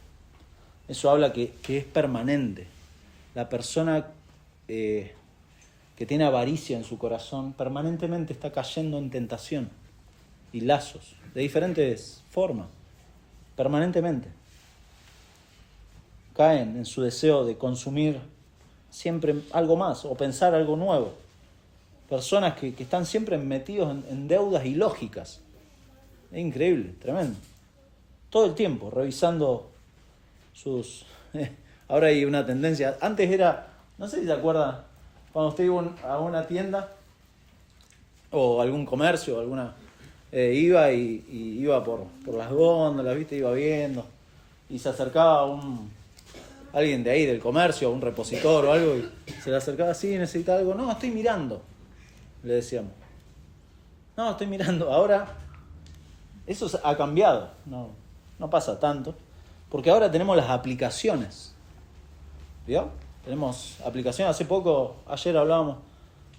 Eso habla que es permanente. La persona que tiene avaricia en su corazón permanentemente está cayendo en tentación y lazos de diferentes formas, permanentemente. Caen en su deseo de consumir siempre algo más o pensar algo nuevo. Personas que están siempre metidos en deudas ilógicas. Es increíble, tremendo. Todo el tiempo revisando sus... Ahora hay una tendencia. Antes era, no sé si se acuerdan, cuando usted iba a una tienda o algún comercio, iba y iba por las góndolas, ¿viste? Iba viendo y se acercaba alguien de ahí del comercio, un repositor o algo, y se le acercaba así: necesita algo. No, estoy mirando, le decíamos. No, estoy mirando. Ahora eso ha cambiado, no pasa tanto, porque ahora tenemos las aplicaciones. ¿Vio? Tenemos aplicaciones. Hace poco, ayer hablábamos,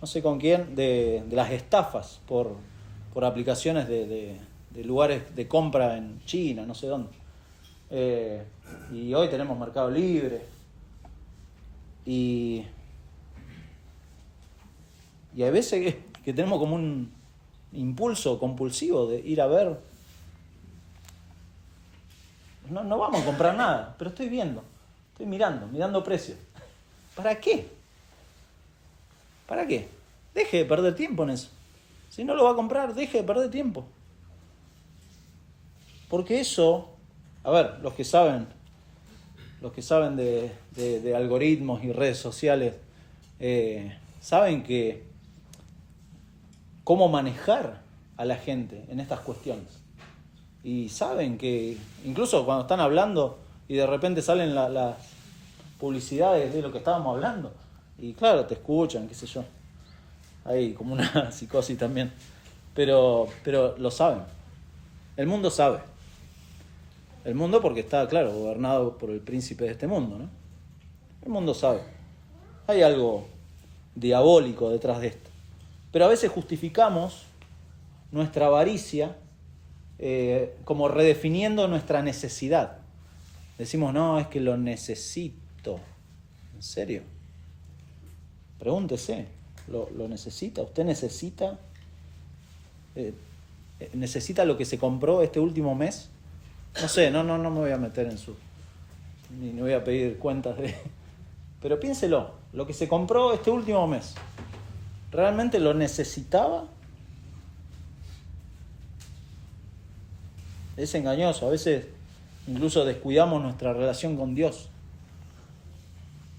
no sé con quién, de las estafas por aplicaciones de lugares de compra en China, no sé dónde. Y hoy tenemos Mercado Libre. Y hay veces que tenemos como un impulso compulsivo de ir a ver. No vamos a comprar nada, pero estoy viendo, estoy mirando precios. ¿Para qué? ¿Para qué? Deje de perder tiempo en eso. Si no lo va a comprar, deje de perder tiempo. Porque eso, a ver, los que saben de algoritmos y redes sociales, saben que cómo manejar a la gente en estas cuestiones. Y saben que incluso cuando están hablando y de repente salen las publicidades de lo que estábamos hablando, y claro, te escuchan, qué sé yo. Hay como una psicosis también. Pero lo saben. El mundo sabe. El mundo, porque está, claro, gobernado por el príncipe de este mundo, ¿no? El mundo sabe. Hay algo diabólico detrás de esto. Pero a veces justificamos nuestra avaricia como redefiniendo nuestra necesidad. Decimos: no, es que lo necesito. ¿En serio? Pregúntese, ¿lo necesita? ¿Usted necesita ¿Necesita lo que se compró este último mes? No sé, no me voy a meter en su... Ni voy a pedir cuentas de... Pero piénselo, lo que se compró este último mes, ¿realmente lo necesitaba? Es engañoso, a veces incluso descuidamos nuestra relación con Dios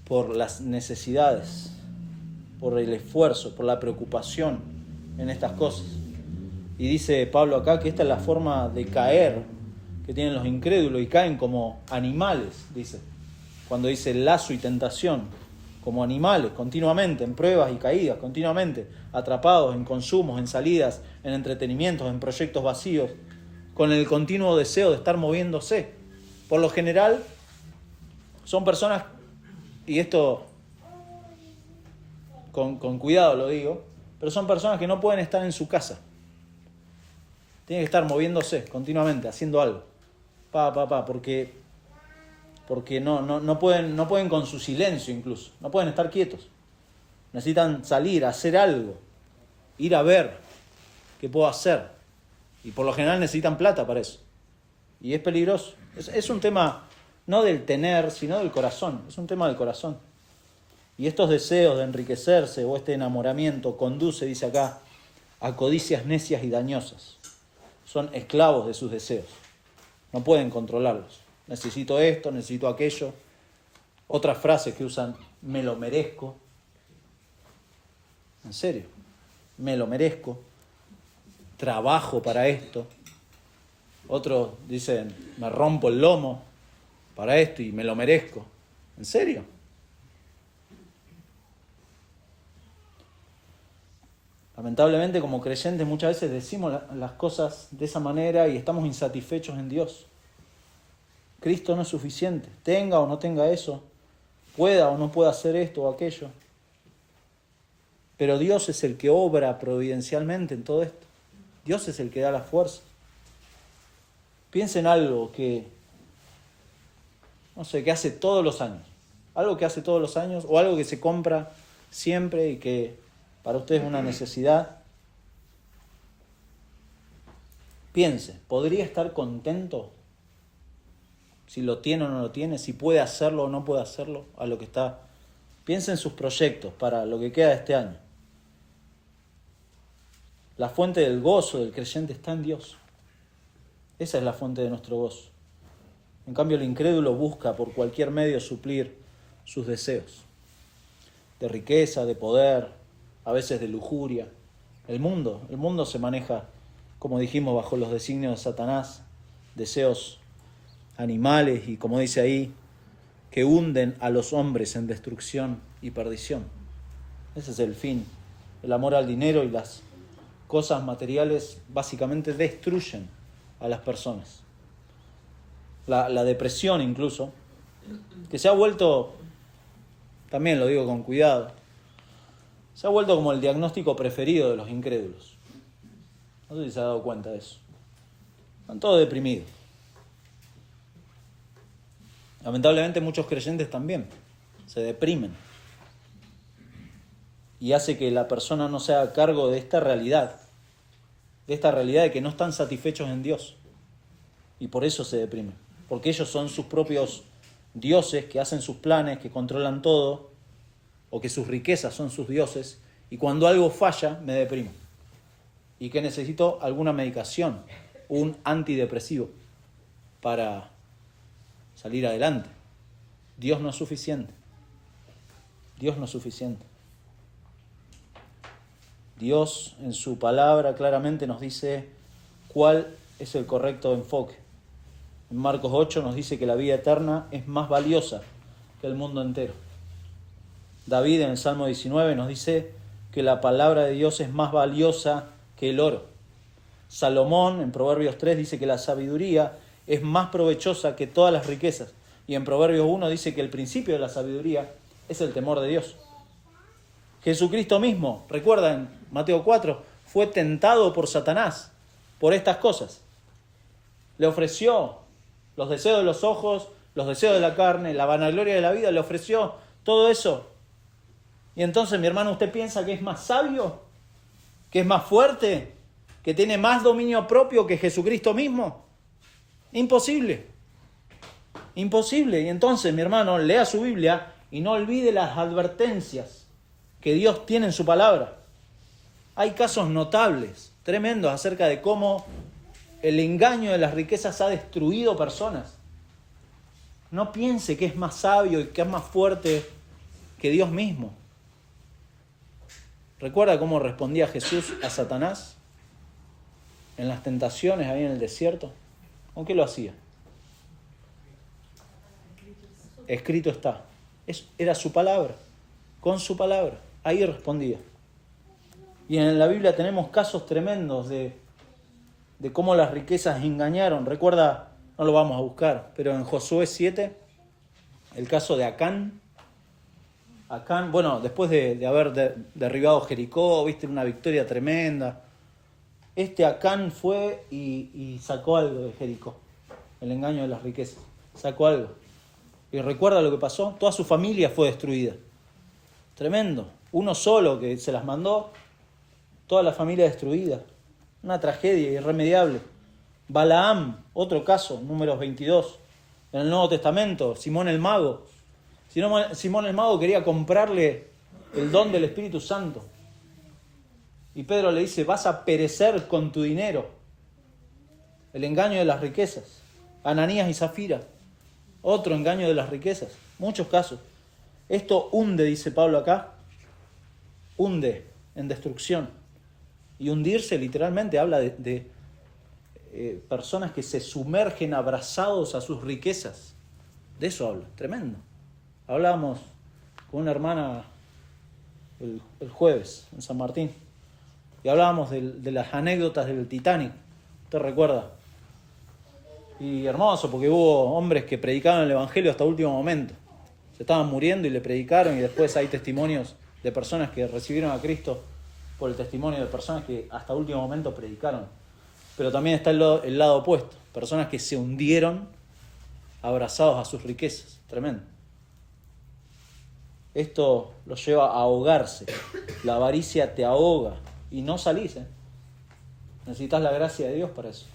por las necesidades, por el esfuerzo, por la preocupación en estas cosas. Y dice Pablo acá que esta es la forma de caer que tienen los incrédulos, y caen como animales, dice. Cuando dice lazo y tentación, como animales, continuamente, en pruebas y caídas, continuamente, atrapados en consumos, en salidas, en entretenimientos, en proyectos vacíos, con el continuo deseo de estar moviéndose. Por lo general, son personas, y esto con cuidado lo digo, pero son personas que no pueden estar en su casa. Tienen que estar moviéndose continuamente, haciendo algo. Porque no pueden con su silencio incluso, no pueden estar quietos. Necesitan salir, hacer algo, ir a ver qué puedo hacer. Y por lo general necesitan plata para eso. Y es peligroso. Es un tema no del tener, sino del corazón. Es un tema del corazón. Y estos deseos de enriquecerse o este enamoramiento conduce, dice acá, a codicias necias y dañosas. Son esclavos de sus deseos. No pueden controlarlos. Necesito esto, necesito aquello. Otras frases que usan, me lo merezco. En serio, me lo merezco. Trabajo para esto. Otros dicen, me rompo el lomo para esto y me lo merezco. ¿En serio? Lamentablemente, como creyentes, muchas veces decimos las cosas de esa manera y estamos insatisfechos en Dios. Cristo no es suficiente. Tenga o no tenga eso, pueda o no pueda hacer esto o aquello. Pero Dios es el que obra providencialmente en todo esto. Dios es el que da la fuerza. Piensa en algo que hace todos los años. Algo que hace todos los años o algo que se compra siempre y que para usted es una necesidad. Piense, ¿podría estar contento si lo tiene o no lo tiene? Si puede hacerlo o no puede hacerlo a lo que está. Piense en sus proyectos para lo que queda de este año. La fuente del gozo del creyente está en Dios. Esa es la fuente de nuestro gozo. En cambio, el incrédulo busca por cualquier medio suplir sus deseos de riqueza, de poder, a veces de lujuria. El mundo se maneja, como dijimos, bajo los designios de Satanás, deseos animales y, como dice ahí, que hunden a los hombres en destrucción y perdición. Ese es el fin. El amor al dinero y las cosas materiales básicamente destruyen a las personas. La depresión incluso, que se ha vuelto, también lo digo con cuidado, se ha vuelto como el diagnóstico preferido de los incrédulos. No sé si se ha dado cuenta de eso. Están todos deprimidos. Lamentablemente muchos creyentes también se deprimen. Y hace que la persona no se haga cargo de esta realidad de que no están satisfechos en Dios. Y por eso se deprimen. Porque ellos son sus propios dioses que hacen sus planes, que controlan todo, o que sus riquezas son sus dioses, y cuando algo falla, me deprimo. Y que necesito alguna medicación, un antidepresivo, para salir adelante. Dios no es suficiente. Dios no es suficiente. Dios en su palabra claramente nos dice cuál es el correcto enfoque. En Marcos 8 nos dice que la vida eterna es más valiosa que el mundo entero. David en el Salmo 19 nos dice que la palabra de Dios es más valiosa que el oro. Salomón en Proverbios 3 dice que la sabiduría es más provechosa que todas las riquezas. Y en Proverbios 1 dice que el principio de la sabiduría es el temor de Dios. Jesucristo mismo, recuerda en Mateo 4, fue tentado por Satanás por estas cosas. Le ofreció los deseos de los ojos, los deseos de la carne, la vanagloria de la vida, le ofreció todo eso. Y entonces, mi hermano, ¿usted piensa que es más sabio? ¿Que es más fuerte que tiene más dominio propio que Jesucristo mismo? Imposible. Imposible. Y entonces, mi hermano, lea su Biblia y no olvide las advertencias que Dios tiene en su palabra. Hay casos notables, tremendos, acerca de cómo el engaño de las riquezas ha destruido personas. No piense que es más sabio y que es más fuerte que Dios mismo. ¿Recuerda cómo respondía Jesús a Satanás en las tentaciones ahí en el desierto? ¿Con qué lo hacía? Escrito está. Era su palabra. Con su palabra. Ahí respondía. Y en la Biblia tenemos casos tremendos de cómo las riquezas engañaron. Recuerda, no lo vamos a buscar, pero en Josué 7, el caso de Acán. Acán, bueno, después de haber derribado Jericó, viste, una victoria tremenda. Acán fue y sacó algo de Jericó. El engaño de las riquezas. Sacó algo. Y recuerda lo que pasó. Toda su familia fue destruida. Tremendo. Uno solo que se las mandó. Toda la familia destruida. Una tragedia irremediable. Balaam, otro caso, Números 22. En el Nuevo Testamento, Simón el Mago. Simón el Mago quería comprarle el don del Espíritu Santo. Y Pedro le dice, vas a perecer con tu dinero. El engaño de las riquezas. Ananías y Zafira. Otro engaño de las riquezas. Muchos casos. Esto hunde, dice Pablo acá. Hunde en destrucción. Y hundirse literalmente habla de personas que se sumergen abrazados a sus riquezas. De eso habla. Tremendo. Hablábamos con una hermana el jueves en San Martín. Y hablábamos de las anécdotas del Titanic. ¿Usted recuerda? Y hermoso, porque hubo hombres que predicaron el Evangelio hasta último momento. Se estaban muriendo y le predicaron, y después hay testimonios de personas que recibieron a Cristo por el testimonio de personas que hasta último momento predicaron. Pero también está el lado opuesto. Personas que se hundieron abrazados a sus riquezas. Tremendo. Esto los lleva a ahogarse. La avaricia te ahoga y no salís. Necesitas la gracia de Dios para eso.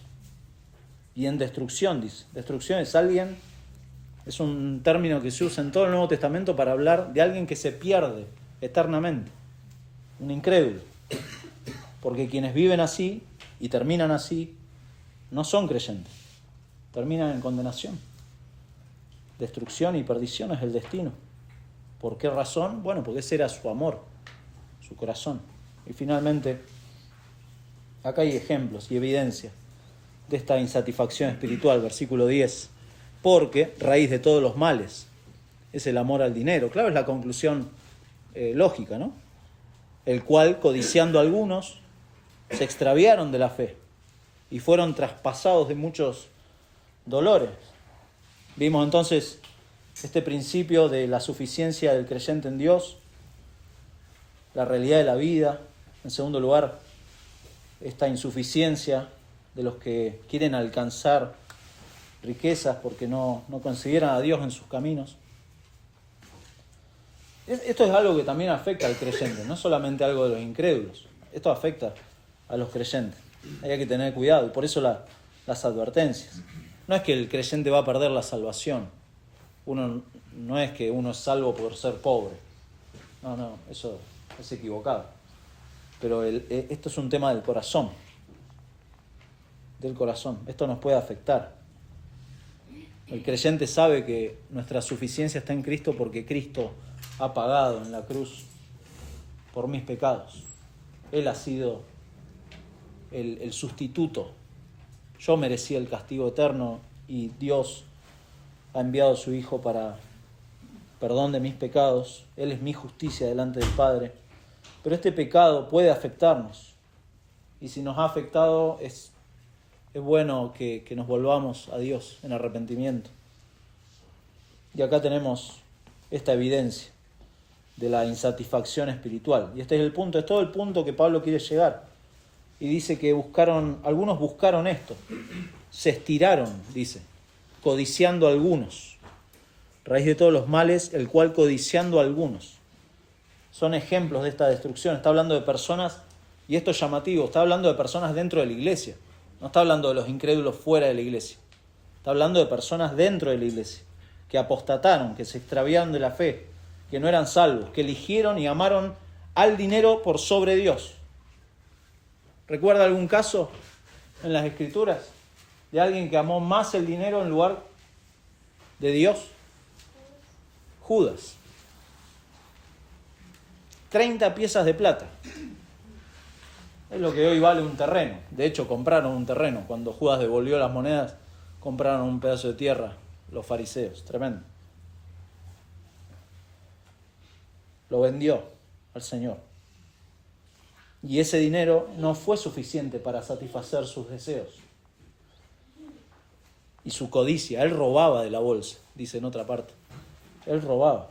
Y en destrucción, dice. Destrucción es un término que se usa en todo el Nuevo Testamento para hablar de alguien que se pierde eternamente. Un incrédulo. Porque quienes viven así y terminan así no son creyentes. Terminan en condenación. Destrucción y perdición es el destino. ¿Por qué razón? Bueno, porque ese era su amor, su corazón. Y finalmente, acá hay ejemplos y evidencia de esta insatisfacción espiritual, versículo 10. Porque raíz de todos los males es el amor al dinero. Claro, es la conclusión lógica, ¿no? El cual, codiciando algunos, se extraviaron de la fe y fueron traspasados de muchos dolores. Vimos entonces este principio de la suficiencia del creyente en Dios, la realidad de la vida. En segundo lugar, esta insuficiencia de los que quieren alcanzar riquezas porque no consideran a Dios en sus caminos. Esto es algo que también afecta al creyente, no solamente algo de los incrédulos. Esto afecta a los creyentes. Hay que tener cuidado y por eso las advertencias. No es que el creyente va a perder la salvación. No es que uno es salvo por ser pobre. No, eso es equivocado. Pero esto es un tema del corazón. Del corazón. Esto nos puede afectar. El creyente sabe que nuestra suficiencia está en Cristo porque Cristo ha pagado en la cruz por mis pecados. Él ha sido el sustituto. Yo merecía el castigo eterno y Dios ha enviado a su Hijo para perdón de mis pecados. Él es mi justicia delante del Padre. Pero este pecado puede afectarnos. Y si nos ha afectado, es bueno que nos volvamos a Dios en arrepentimiento. Y acá tenemos esta evidencia de la insatisfacción espiritual. Y este es el punto, es todo el punto que Pablo quiere llegar. Y dice que algunos buscaron esto. Se estiraron, dice, codiciando a algunos. Raíz de todos los males, el cual codiciando a algunos. Son ejemplos de esta destrucción. Está hablando de personas Y esto es llamativo, está hablando de personas dentro de la iglesia. No está hablando de los incrédulos fuera de la iglesia. Está hablando de personas dentro de la iglesia, que apostataron, que se extraviaron de la fe, que no eran salvos, que eligieron y amaron al dinero por sobre Dios. ¿Recuerda algún caso en las Escrituras de alguien que amó más el dinero en lugar de Dios? Judas. 30 piezas de plata. Es lo que hoy vale un terreno. De hecho, compraron un terreno. Cuando Judas devolvió las monedas, compraron un pedazo de tierra los fariseos. Tremendo. Lo vendió al Señor. Y ese dinero no fue suficiente para satisfacer sus deseos y su codicia. Él robaba de la bolsa, dice en otra parte. Él robaba.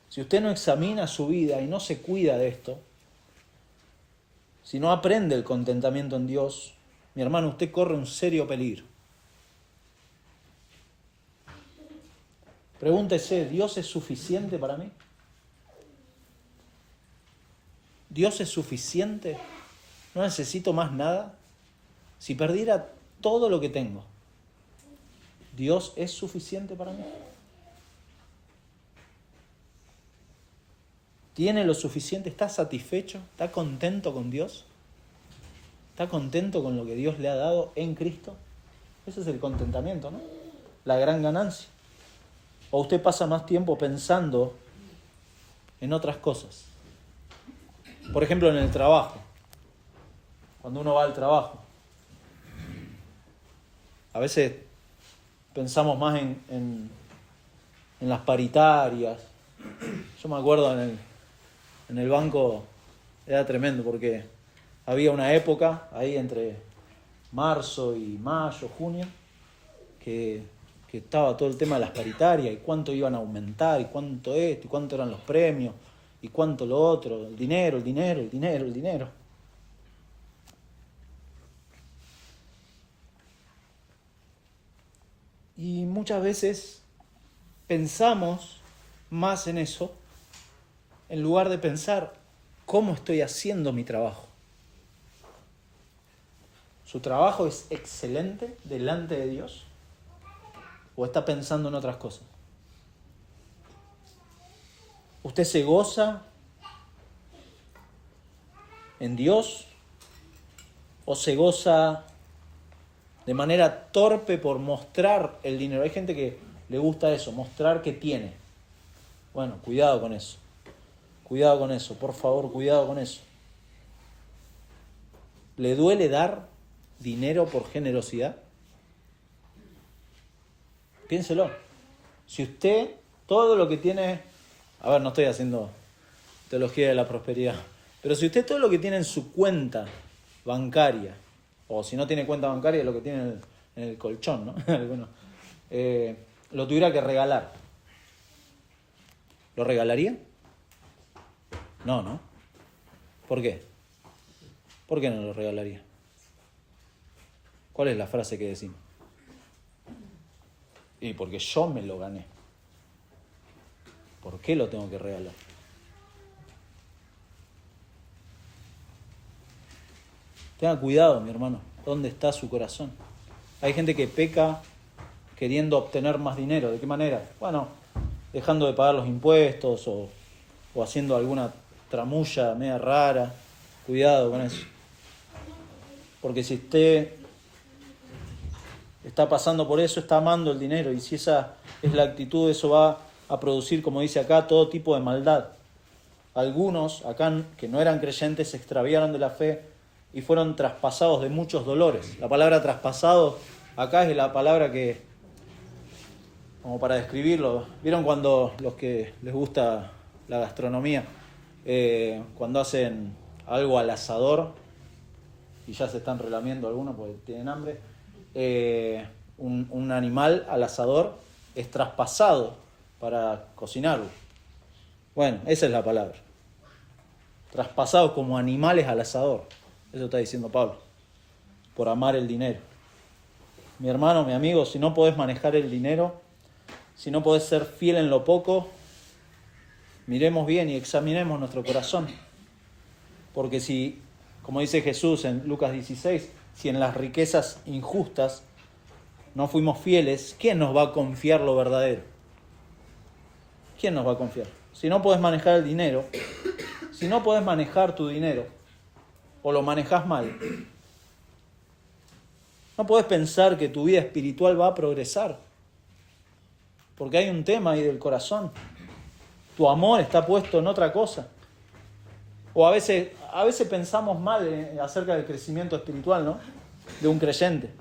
Si usted no examina su vida y no se cuida de esto, si no aprende el contentamiento en Dios, mi hermano, usted corre un serio peligro. Pregúntese, ¿Dios es suficiente para mí? ¿Dios es suficiente? ¿No necesito más nada? Si perdiera todo lo que tengo, ¿Dios es suficiente para mí? ¿Tiene lo suficiente? ¿Está satisfecho? ¿Está contento con Dios? ¿Está contento con lo que Dios le ha dado en Cristo? Ese es el contentamiento, ¿no? La gran ganancia. ¿O usted pasa más tiempo pensando en otras cosas? Por ejemplo, en el trabajo. Cuando uno va al trabajo, a veces pensamos más en las paritarias. Yo me acuerdo en el banco, era tremendo porque había una época ahí entre marzo y mayo, junio, que estaba todo el tema de las paritarias y cuánto iban a aumentar y cuánto esto y cuánto eran los premios y cuánto lo otro, el dinero. Y muchas veces pensamos más en eso en lugar de pensar cómo estoy haciendo mi trabajo. ¿Su trabajo es excelente delante de Dios? ¿O está pensando en otras cosas? ¿Usted se goza en Dios? ¿O se goza de manera torpe por mostrar el dinero? Hay gente que le gusta eso, mostrar que tiene. Bueno, cuidado con eso. Cuidado con eso, por favor, cuidado con eso. ¿Le duele dar dinero por generosidad? Piénselo. Si usted, todo lo que tiene... A ver, no estoy haciendo teología de la prosperidad. Pero si usted todo lo que tiene en su cuenta bancaria, o si no tiene cuenta bancaria, lo que tiene en el colchón, ¿no? Bueno, lo tuviera que regalar, ¿lo regalaría? No. ¿Por qué? ¿Por qué no lo regalaría? ¿Cuál es la frase que decimos? Y porque yo me lo gané. ¿Por qué lo tengo que regalar? Tenga cuidado, mi hermano. ¿Dónde está su corazón? Hay gente que peca queriendo obtener más dinero. ¿De qué manera? Bueno, dejando de pagar los impuestos o haciendo alguna tramulla media rara. Cuidado con eso. Porque si usted está pasando por eso, está amando el dinero. Y si esa es la actitud, eso va a producir, como dice acá, todo tipo de maldad. Algunos acá que no eran creyentes se extraviaron de la fe y fueron traspasados de muchos dolores. La palabra traspasado acá es la palabra que, como para describirlo, ¿vieron cuando los que les gusta la gastronomía, cuando hacen algo al asador y ya se están relamiendo algunos porque tienen hambre, un animal al asador es traspasado para cocinarlo? Bueno, esa es la palabra. Traspasados como animales al asador. Eso está diciendo Pablo. Por amar el dinero. Mi hermano, mi amigo, si no podés manejar el dinero, si no podés ser fiel en lo poco, miremos bien y examinemos nuestro corazón. Porque si, como dice Jesús en Lucas 16, si en las riquezas injustas no fuimos fieles, ¿quién nos va a confiar lo verdadero? ¿Quién nos va a confiar? Si no podés manejar el dinero, si no podés manejar tu dinero, o lo manejás mal, no podés pensar que tu vida espiritual va a progresar. Porque hay un tema ahí del corazón. Tu amor está puesto en otra cosa. O a veces pensamos mal acerca del crecimiento espiritual, ¿no? De un creyente.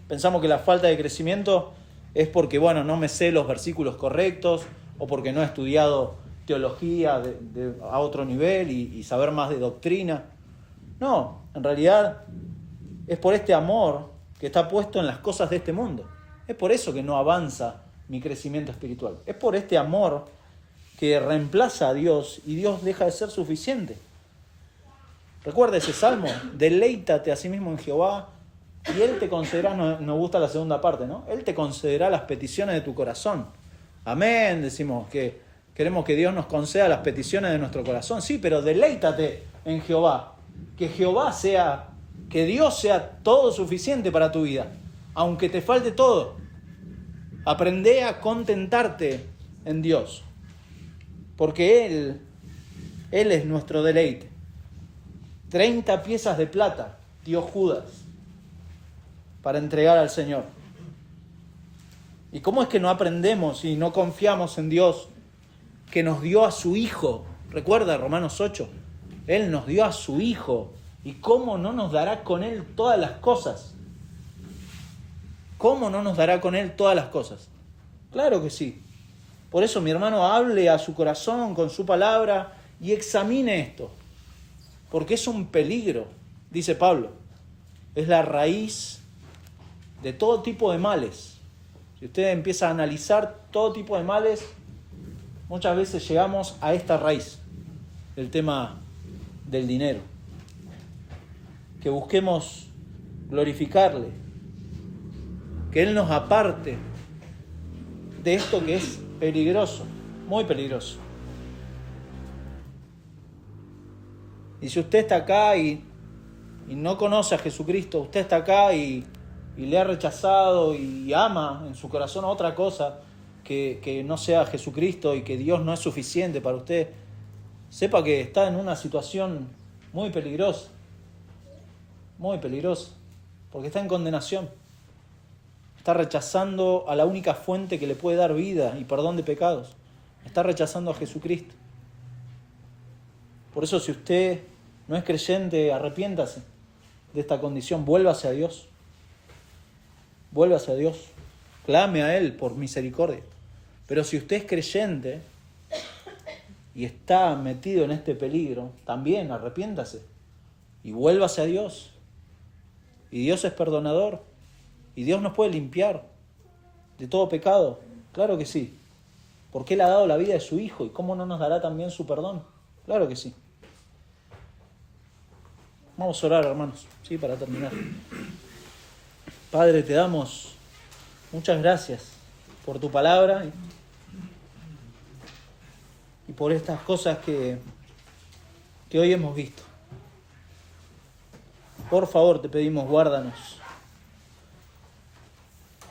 Pensamos que la falta de crecimiento es porque, no me sé los versículos correctos, o porque no he estudiado teología a otro nivel y saber más de doctrina. No, en realidad es por este amor que está puesto en las cosas de este mundo. Es por eso que no avanza mi crecimiento espiritual. Es por este amor que reemplaza a Dios y Dios deja de ser suficiente. Recuerda ese salmo, deleítate a sí mismo en Jehová y Él te concederá, nos gusta la segunda parte, ¿no? Él te concederá las peticiones de tu corazón. Amén, decimos que queremos que Dios nos conceda las peticiones de nuestro corazón. Sí, pero deleítate en Jehová. Que Dios sea todo suficiente para tu vida, aunque te falte todo. Aprende a contentarte en Dios, porque Él es nuestro deleite. 30 piezas de plata dio Judas para entregar al Señor. ¿Y cómo es que no aprendemos y no confiamos en Dios que nos dio a su Hijo? Recuerda Romanos 8, Él nos dio a su Hijo. ¿Y cómo no nos dará con Él todas las cosas? ¿Cómo no nos dará con Él todas las cosas? Claro que sí. Por eso, mi hermano, hable a su corazón con su palabra y examine esto. Porque es un peligro, dice Pablo. Es la raíz de todo tipo de males. Si usted empieza a analizar todo tipo de males, muchas veces llegamos a esta raíz, el tema del dinero. Que busquemos glorificarle, que Él nos aparte de esto que es peligroso, muy peligroso. Y si usted está acá y no conoce a Jesucristo, usted está acá y le ha rechazado y ama en su corazón otra cosa que no sea Jesucristo y que Dios no es suficiente para usted, sepa que está en una situación muy peligrosa, porque está en condenación. Está rechazando a la única fuente que le puede dar vida y perdón de pecados. Está rechazando a Jesucristo. Por eso, si usted no es creyente, arrepiéntase de esta condición, vuélvase a Dios. Vuélvase a Dios. Clame a Él por misericordia. Pero si usted es creyente y está metido en este peligro, también arrepiéntase y vuélvase a Dios. Y Dios es perdonador. Y Dios nos puede limpiar de todo pecado. Claro que sí. Porque Él ha dado la vida de su Hijo. ¿Y cómo no nos dará también su perdón? Claro que sí. Vamos a orar, hermanos, ¿sí? Para terminar. Padre, te damos muchas gracias por tu palabra y por estas cosas que hoy hemos visto. Por favor, te pedimos, guárdanos.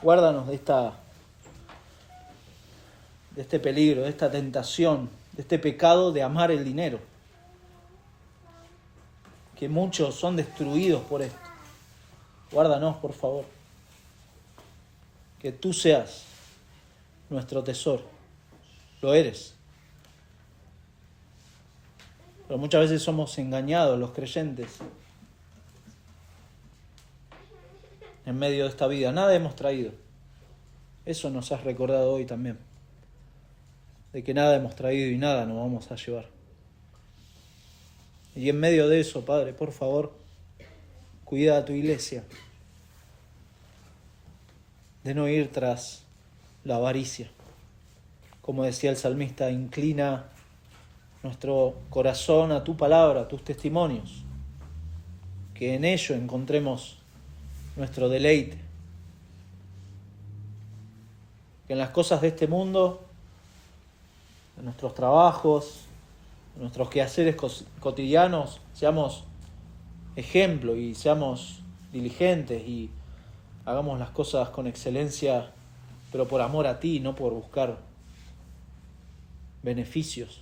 Guárdanos de este peligro, de esta tentación, de este pecado de amar el dinero. Que muchos son destruidos por esto. Guárdanos, por favor. Que tú seas nuestro tesoro. Lo eres. Pero muchas veces somos engañados los creyentes en medio de esta vida. Nada hemos traído. Eso nos has recordado hoy también. De que nada hemos traído y nada nos vamos a llevar. Y en medio de eso, Padre, por favor, cuida a tu iglesia de no ir tras la avaricia. Como decía el salmista, inclina nuestro corazón a tu palabra, a tus testimonios, que en ello encontremos nuestro deleite. Que en las cosas de este mundo, en nuestros trabajos, en nuestros quehaceres cotidianos, seamos ejemplo y seamos diligentes y hagamos las cosas con excelencia, pero por amor a ti, no por buscar beneficios.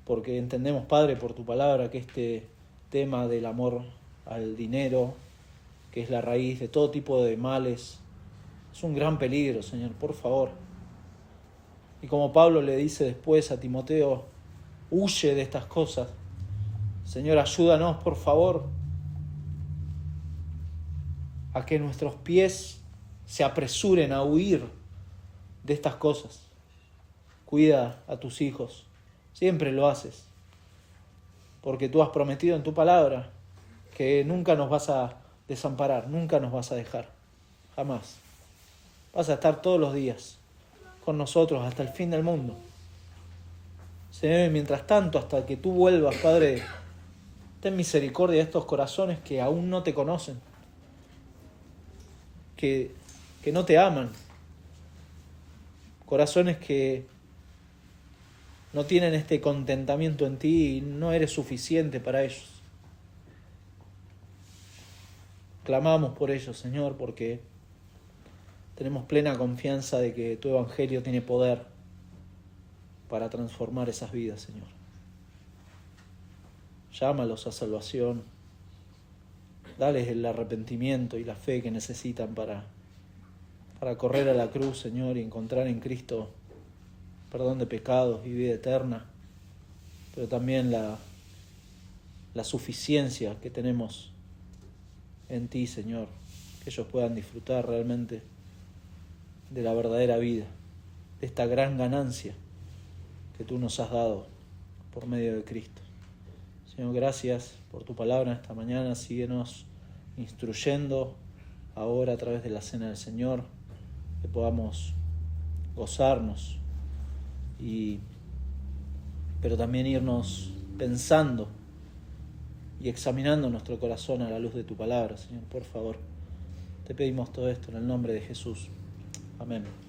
Porque entendemos, Padre, por tu palabra, que este tema del amor al dinero, que es la raíz de todo tipo de males, es un gran peligro, Señor, por favor. Y como Pablo le dice después a Timoteo, huye de estas cosas. Señor, ayúdanos, por favor, a que nuestros pies se apresuren a huir de estas cosas. Cuida a tus hijos, siempre lo haces, porque tú has prometido en tu palabra que nunca nos vas a desamparar, nunca nos vas a dejar, jamás. Vas a estar todos los días con nosotros hasta el fin del mundo. Señor, mientras tanto, hasta que tú vuelvas, Padre, ten misericordia de estos corazones que aún no te conocen, que no te aman, corazones que no tienen este contentamiento en ti y no eres suficiente para ellos. Clamamos por ellos, Señor, porque tenemos plena confianza de que tu evangelio tiene poder para transformar esas vidas, Señor. Llámalos a salvación. Dales el arrepentimiento y la fe que necesitan para correr a la cruz, Señor, y encontrar en Cristo perdón de pecados y vida eterna, pero también la suficiencia que tenemos en ti, Señor, que ellos puedan disfrutar realmente de la verdadera vida, de esta gran ganancia que tú nos has dado por medio de Cristo. Señor, gracias por tu palabra esta mañana. Síguenos instruyendo ahora a través de la cena del Señor, que podamos gozarnos, pero también irnos pensando y examinando nuestro corazón a la luz de tu palabra, Señor, por favor. Te pedimos todo esto en el nombre de Jesús. Amén.